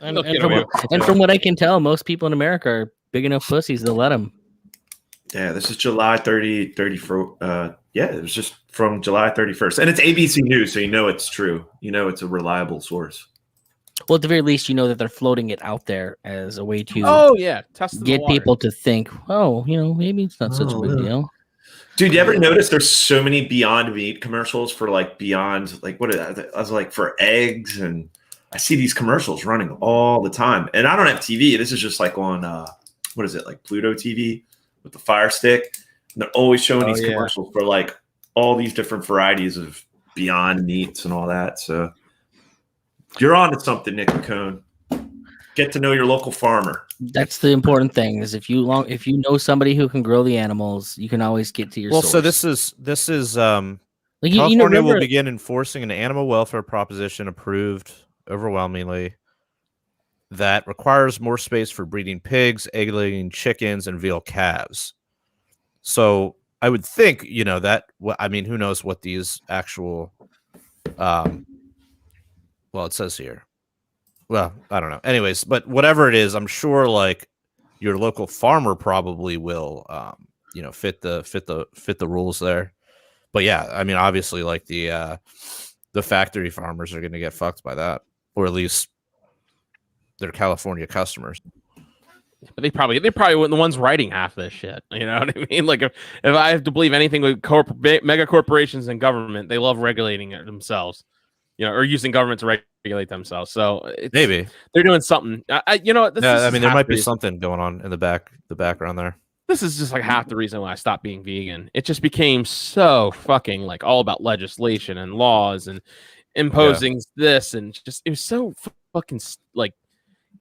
And from what I can tell, most people in America are big enough pussies to let them. Yeah, this is July 34th. Yeah, it was just from July 31st. And it's ABC News, so you know it's true. You know it's a reliable source. Well, at the very least, you know that they're floating it out there as a way to get people to think, maybe it's not such a big deal. Dude, you ever notice there's so many Beyond Meat commercials for Beyond, what is that? I was like for eggs, and I see these commercials running all the time. And I don't have TV. This is just like on, what is it, like Pluto TV with the Fire Stick. And they're always showing these commercials for all these different varieties of Beyond Meats and all that. So you're on to something, Nick McCone. Get to know your local farmer. That's the important thing. Is if you know somebody who can grow the animals, you can always get to your. Well, source. so this is California will begin enforcing an animal welfare proposition approved overwhelmingly that requires more space for breeding pigs, egg-laying chickens, and veal calves. So I would think, that. I mean, who knows what these actual. Well, it says here. Well, I don't know. Anyways, but whatever it is, I'm sure your local farmer probably will, fit the rules there. But yeah, I mean, obviously, the factory farmers are going to get fucked by that, or at least their California customers. But they probably weren't the ones writing half this shit. You know what I mean? Like if I have to believe anything with mega corporations and government, they love regulating it themselves. Or using government to regulate themselves. So maybe they're doing something. There might be something going on in the background there. This is just half the reason why I stopped being vegan. It just became so fucking all about legislation and laws and imposing this, and just it was so fucking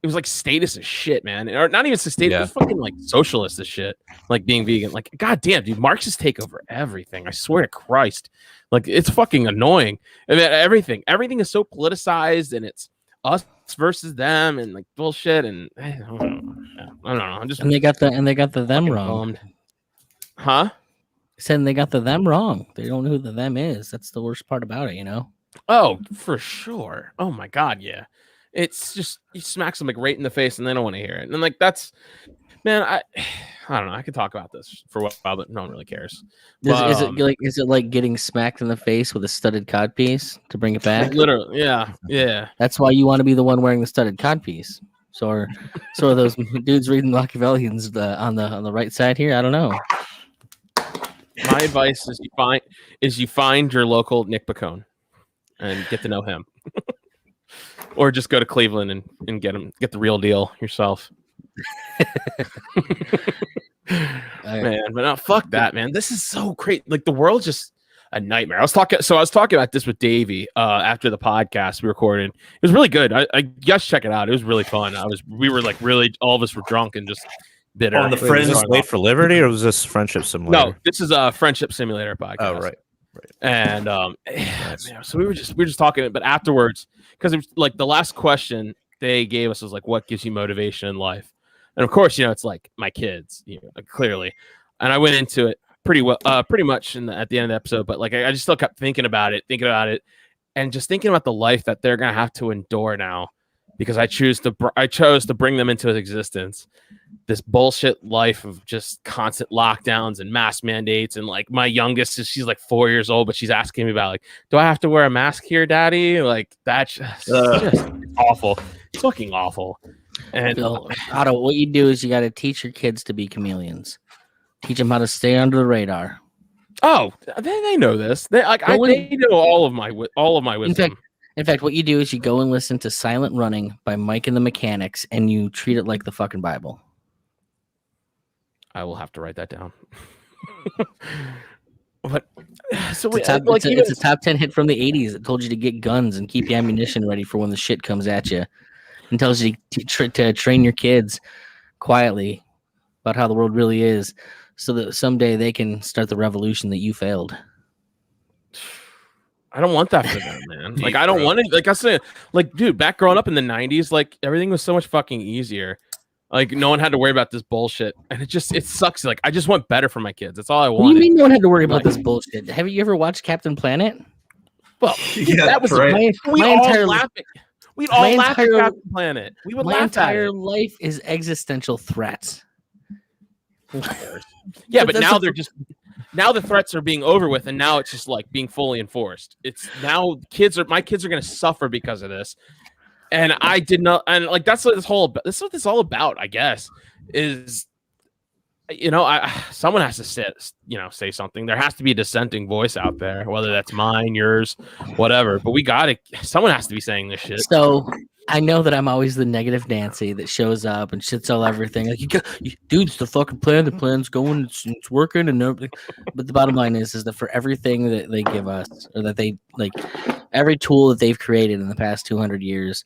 it was status as shit, man. Or not even status, it was fucking socialist as shit. Being vegan, goddamn, dude, Marxists take over everything. I swear to Christ, it's fucking annoying. I mean, everything is so politicized, and it's us versus them, and bullshit. And I don't know. And they got the them wrong, huh? Saying they got the them wrong. They don't know who the them is. That's the worst part about it, Oh, for sure. Oh my god, yeah. It's just you smack them right in the face, and they don't want to hear it. And that's, man, I don't know. I could talk about this for a while, but no one really cares. Is it like getting smacked in the face with a studded codpiece to bring it back? Literally, yeah. That's why you want to be the one wearing the studded codpiece. So are those dudes reading Machiavellians on the right side here? I don't know. My advice is you find your local Nick Bacone and get to know him. Or just go to Cleveland and get the real deal yourself. Man, but no, fuck that, man. This is so great. The world's just a nightmare. I was talking about this with Davey after the podcast we recorded. It was really good. I guess check it out. It was really fun. We were really, all of us were drunk and just bitter. On the Friends. Was this Wait for Liberty, or was this Friendship Simulator? No, this is a Friendship Simulator podcast. Oh, right. And so we were just talking, but afterwards, because it was like the last question they gave us was like, what gives you motivation in life? And of course, it's like my kids, clearly. And I went into it pretty much at the end of the episode, but like I just still kept thinking about it, and just thinking about the life that they're gonna have to endure now, because I chose to bring them into existence. This bullshit life of just constant lockdowns and mask mandates, and like my youngest she's like 4 years old, but she's asking me about like, do I have to wear a mask here, Daddy? Like that's just awful. It's fucking awful. And Phil, Otto, what you do is you got to teach your kids to be chameleons. Teach them how to stay under the radar. Oh, they know this. They know all of my wisdom. In fact, what you do is you go and listen to Silent Running by Mike and the Mechanics, and you treat it like the fucking Bible. I will have to write that down. But so it's a top 10 hit from the 80s. It told you to get guns and keep your ammunition ready for when the shit comes at you. And tells you to train your kids quietly about how the world really is, so that someday they can start the revolution that you failed. I don't want that for them, man. Like, I don't want it. Like I said, like, dude, back growing up in the 90s, like everything was so much fucking easier. Like, no one had to worry about this bullshit, and it sucks. Like, I just want better for my kids. That's all I want. What do you mean no one had to worry about this bullshit? Have you ever watched Captain Planet? Well, yeah, that was right. We'd all laugh at Captain Planet. We would laugh at it. My entire life is existential threats. Yeah, but now now the threats are being over with, and now it's just like being fully enforced. It's now my kids are going to suffer because of this. And I did not, and like that's what this is what it's all about, I guess, is someone has to say something. There has to be a dissenting voice out there, whether that's mine, yours, whatever. But someone has to be saying this shit. So I know that I'm always the negative Nancy that shows up and shits all everything. Like, dude, it's the fucking plan. The plan's going, it's working, and everything. But the bottom line is that for everything that they give us, or that they like, every tool that they've created in the past 200 years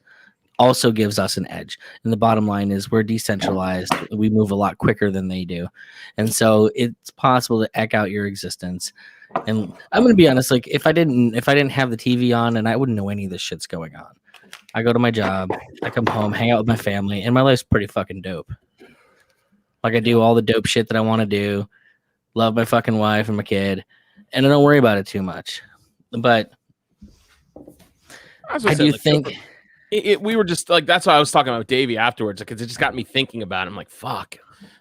also gives us an edge. And the bottom line is we're decentralized. We move a lot quicker than they do. And so it's possible to echo out your existence. And I'm going to be honest, like if I didn't have the TV on, and I wouldn't know any of this shit's going on. I go to my job, I come home, hang out with my family, and my life's pretty fucking dope. Like I do all the dope shit that I want to do, love my fucking wife and my kid, and I don't worry about it too much. But I do think we were just like, that's why I was talking about Davey afterwards, because it just got me thinking about it. I'm like, fuck,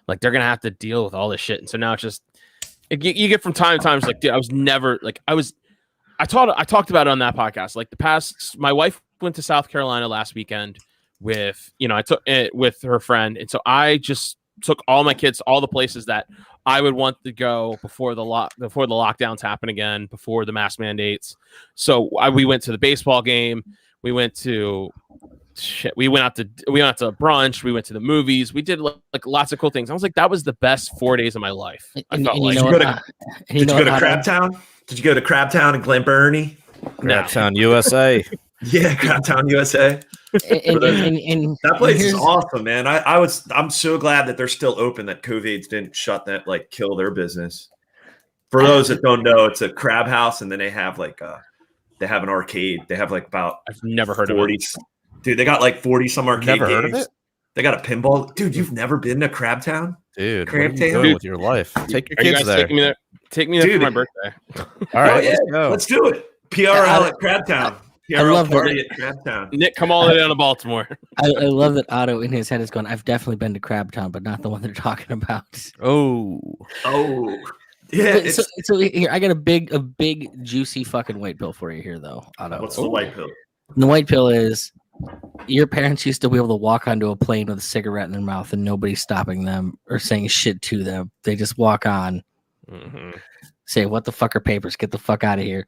like they're gonna have to deal with all this shit. And so now it's just you get from time to time. It's like, dude, I was never like I talked about it on that podcast. Like my wife went to South Carolina last weekend with I took it with her friend, and so I just took all my kids to all the places that I would want to go before the lockdowns happen again, before the mask mandates. So we went to the baseball game. We went to out to brunch. We went to the movies. We did like lots of cool things. I was like, that was the best 4 days of my life. I felt like. Did you go to Crabtown? Did you go to Crabtown and Glen Burnie? Crabtown, USA. Yeah, Crabtown, USA. And that place is awesome, man. I'm so glad that they're still open, that COVID didn't shut that, like kill their business. For those that don't know, it's a crab house, and then they have they have an arcade. They have like about I've never heard 40, of it. Dude, they got like 40 some arcade never games. Heard of it? They got a pinball. Dude, you've never been to Crabtown? Dude, Crabtown? what are you doing with your life? Take your kids there. Take me there for my birthday. All right, let's go. Let's do it. PRL at Crabtown. PRL party at Crabtown. Nick, come all the way down to Baltimore. I love that Otto in his head is going, I've definitely been to Crabtown, but not the one they're talking about. Oh. Yeah. So here, I got a big juicy fucking white pill for you here, though, Otto. What's the white pill? The white pill is your parents used to be able to walk onto a plane with a cigarette in their mouth and nobody's stopping them or saying shit to them. They just walk on, say, what the fuck are papers? Get the fuck out of here,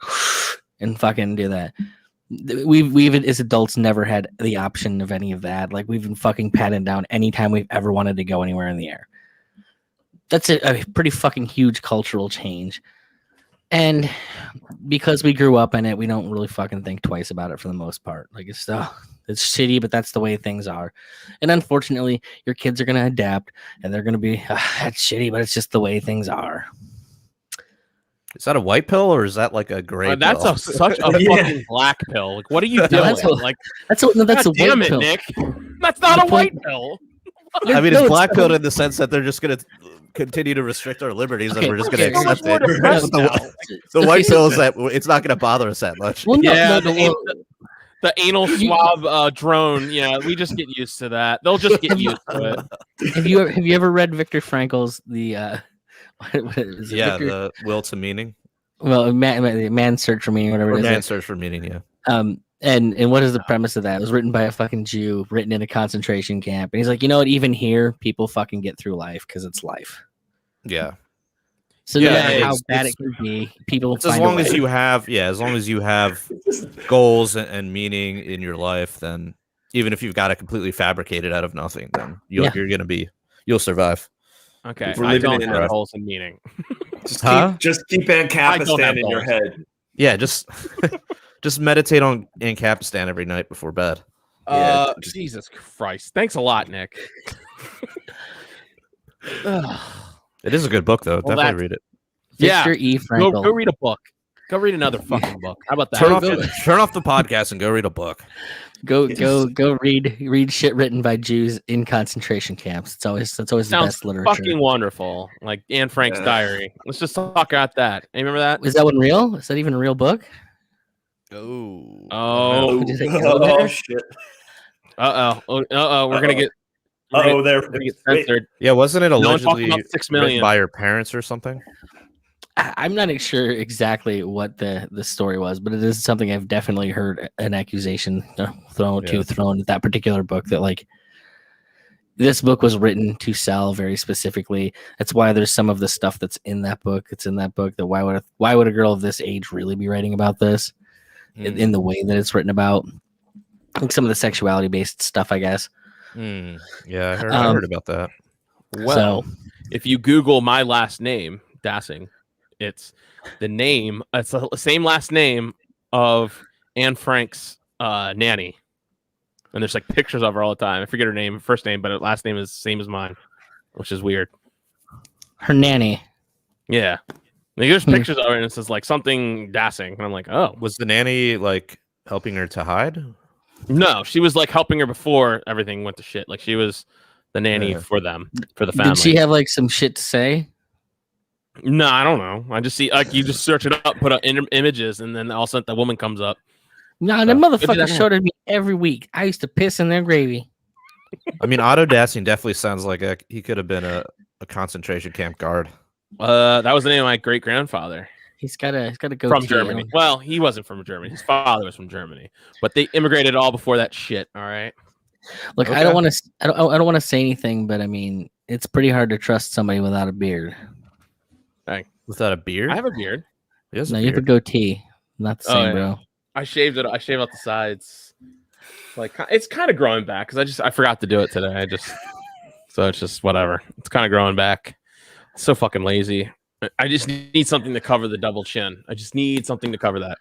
and fucking do that. We've as adults never had the option of any of that. Like, we've been fucking patted down anytime we've ever wanted to go anywhere in the air. That's a pretty fucking huge cultural change. And because we grew up in it, we don't really fucking think twice about it for the most part. Like, it's shitty, but that's the way things are. And unfortunately, your kids are going to adapt, and they're going to be, that's shitty, but it's just the way things are. Is that a white pill or is that like a gray that's pill? such a fucking black pill. Like, what are you doing? That's a white pill. Nick. That's not a white pill. I mean, it's black pilled in the sense that they're just going to continue to restrict our liberties and we're just going to accept it. The white pill is that it's not going to bother us that much. Well, the anal swab drone. Yeah, we just get used to that. They'll just get used to it. Have you ever read Viktor Frankl's the the Will to Meaning? Well, man's search for meaning, whatever it is. Man's search for meaning, yeah. And what is the premise of that? It was written by a fucking Jew, written in a concentration camp, and he's like, you know what? Even here, people fucking get through life because it's life. Yeah. So no matter how bad it can be, people find as long as you have goals and meaning in your life, then even if you've got it completely fabricated out of nothing, then you'll survive. Okay, I don't have goals and meaning. Just keep Ancapistan in your head. Yeah, just meditate on Ancapistan every night before bed. Jesus Christ! Thanks a lot, Nick. It is a good book, though. Definitely read it. Viktor E. Frankl. Go read a book. Go read another fucking book. How about that? Turn off the podcast and go read a book. Go read shit written by Jews in concentration camps. That's always the best literature. Fucking wonderful. Like Anne Frank's diary. Let's just talk about that. Hey, remember that? Is that one real? Is that even a real book? Oh shit. We're gonna get censored. Yeah, wasn't it allegedly 6 million by your parents or something? I'm not sure exactly what the story was, but it is something I've definitely heard an accusation thrown at that particular book, that like this book was written to sell very specifically. That's why there's some of the stuff that's in that book. It's in that book that why would a girl of this age really be writing about this in the way that it's written about? Like some of the sexuality based stuff, I guess. Yeah, I heard about that. Well, if you Google my last name, Dassing, it's the name. It's the same last name of Anne Frank's nanny, and there's like pictures of her all the time. I forget her first name, but her last name is the same as mine, which is weird. Her nanny. Yeah, like, there's pictures of her, and it says like something Dassing, and I'm like, oh, was the nanny like helping her to hide? No, she was like helping her before everything went to shit. Like she was the nanny for the family. Did she have like some shit to say? No, I don't know. I just see like you just search it up, put up images, and then all of a sudden the woman comes up. No, the motherfucker showed me every week. I used to piss in their gravy. I mean, Otto Dassing definitely sounds like he could have been a concentration camp guard. That was the name of my great grandfather. He's got to go from Germany. Well, he wasn't from Germany. His father was from Germany, but they immigrated all before that shit. All right. Look, okay. I don't want to say anything, but I mean, it's pretty hard to trust somebody without a beard. Hey. Without a beard? I have a beard. You have a goatee. Not the same, bro. I shaved it. I shaved out the sides. Like it's kind of growing back because I forgot to do it today. So it's just whatever. It's kind of growing back. So fucking lazy. I just need something to cover the double chin. I just need something to cover that.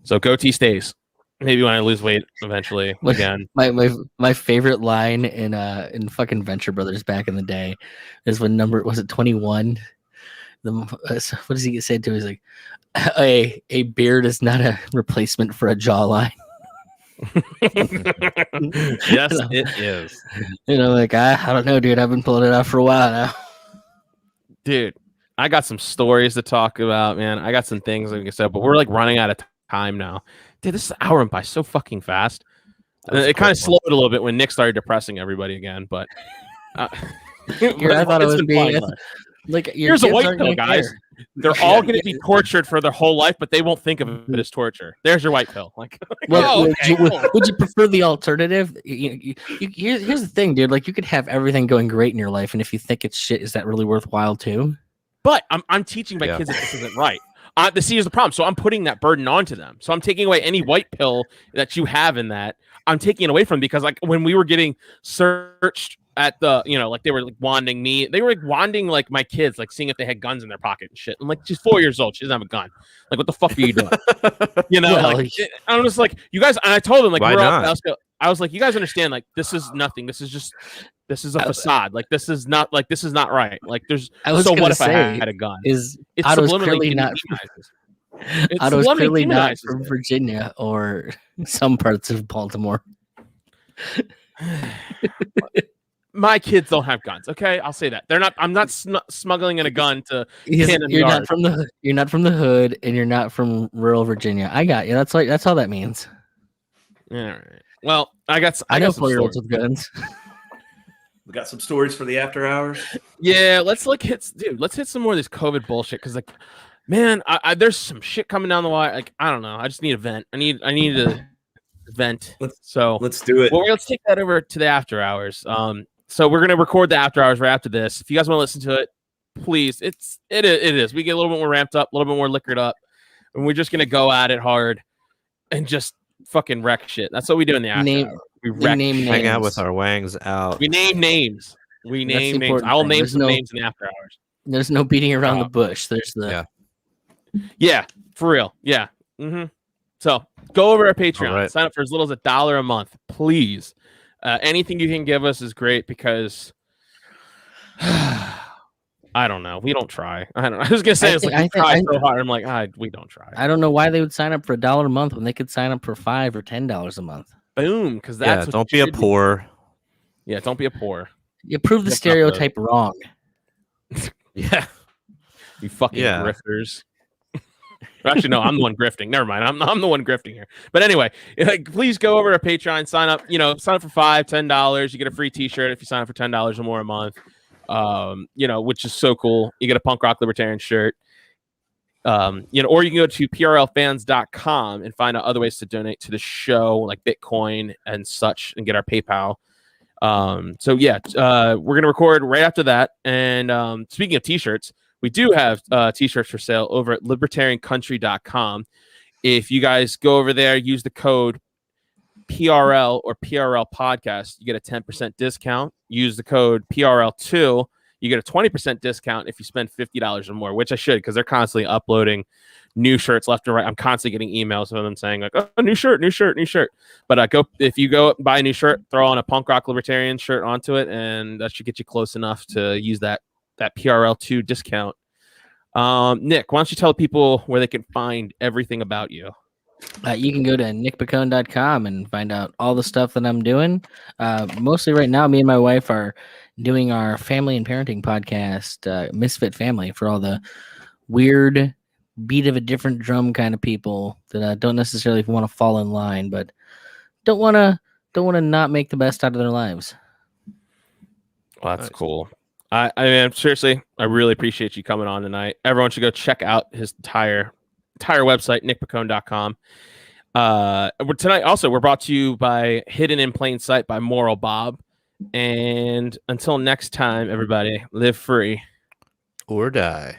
So goatee stays. Maybe when I lose weight eventually again. My favorite line in fucking Venture Brothers back in the day is when was it 21? What does he say to? He's like, a beard is not a replacement for a jawline. Yes, it is. Like I don't know, dude. I've been pulling it off for a while now. Dude, I got some stories to talk about, man. I got some things like I said, but we're like running out of time now. Dude, this hour went by so fucking fast. It kind of slowed a little bit when Nick started depressing everybody again, but I thought it was being like here's a white pill, guys. They're all going to be tortured for their whole life, but they won't think of it as torture. There's your white pill. Like, would you prefer the alternative? Here's the thing, dude. Like, you could have everything going great in your life, and if you think it's shit, is that really worthwhile too? But I'm teaching my kids that this isn't right. Here's the problem. So I'm putting that burden onto them. So I'm taking away any white pill that you have in that. I'm taking it away from them because, like, when we were getting searched at the, like they were like wanding me. They were like wanding like my kids, like seeing if they had guns in their pocket and shit. I'm like, she's 4 years old. She doesn't have a gun. Like, what the fuck are you doing? I'm just like, you guys. And I told them like, why not? I was like, you guys understand? Like, this is nothing. This is just This is a facade. Like this is not right. Like there's what if I had a gun? It's Otto's clearly not from Virginia or some parts of Baltimore. My kids don't have guns. Okay, I'll say that they're not. I'm not smuggling in a gun to. You're not from the hood, and you're not from rural Virginia. I got you. That's all that means. All right. Well, I know 4-year-olds with guns. We got some stories for the after hours. Yeah, let's hit some more of this COVID bullshit because like, man, there's some shit coming down the wire. Like I don't know. I just need a vent. I need a vent. Let's do it. Well, let's take that over to the after hours. So we're gonna record the after hours right after this. If you guys want to listen to it, please. It is. We get a little bit more ramped up, a little bit more liquored up, and we're just gonna go at it hard and just fucking wreck shit. That's what we do in the after hours. We wreck shit. Hang out with our wangs out. We name names. I will name some names in the after hours. There's no beating around the bush. There's the yeah, for real. Yeah. Mm-hmm. So go over our Patreon. Right. Sign up for as little as $1 a month, please. Anything you can give us is great because I don't know. We don't try. I was gonna say we try so hard. I'm like, we don't try. I don't know why they would sign up for $1 a month when they could sign up for $5 or $10 a month. Boom, because that's don't be a poor. Yeah, don't be a poor. You prove the stereotype wrong. Yeah, you fucking grifters. Actually, no, I'm the one grifting. Never mind. I'm the one grifting here. But anyway, please go over to Patreon, sign up. Sign up for $5, $10. You get a free T-shirt if you sign up for $10 or more a month. Which is so cool. You get a Punk Rock Libertarian shirt. Or you can go to PRLfans.com and find out other ways to donate to the show, like Bitcoin and such, and get our PayPal. We're gonna record right after that. And speaking of T-shirts, we do have T-shirts for sale over at libertariancountry.com. If you guys go over there, use the code PRL or PRL Podcast, you get a 10% discount. Use the code PRL2, you get a 20% discount if you spend $50 or more, which I should because they're constantly uploading new shirts left and right. I'm constantly getting emails from them saying like, "Oh, new shirt." But if you go buy a new shirt, throw on a Punk Rock Libertarian shirt onto it, and that should get you close enough to use that PRL2 discount. Nick, why don't you tell people where they can find everything about you? You can go to nickpicone.com and find out all the stuff that I'm doing. Mostly right now, me and my wife are doing our family and parenting podcast, Misfit Family, for all the weird beat of a different drum kind of people that don't necessarily want to fall in line, but don't want to not make the best out of their lives. Well, that's cool. I mean, seriously, I really appreciate you coming on tonight. Everyone should go check out his entire website, nickpicone.com. Tonight also we're brought to you by Hidden in Plain Sight by Moral Bob. And until next time, everybody, live free or die.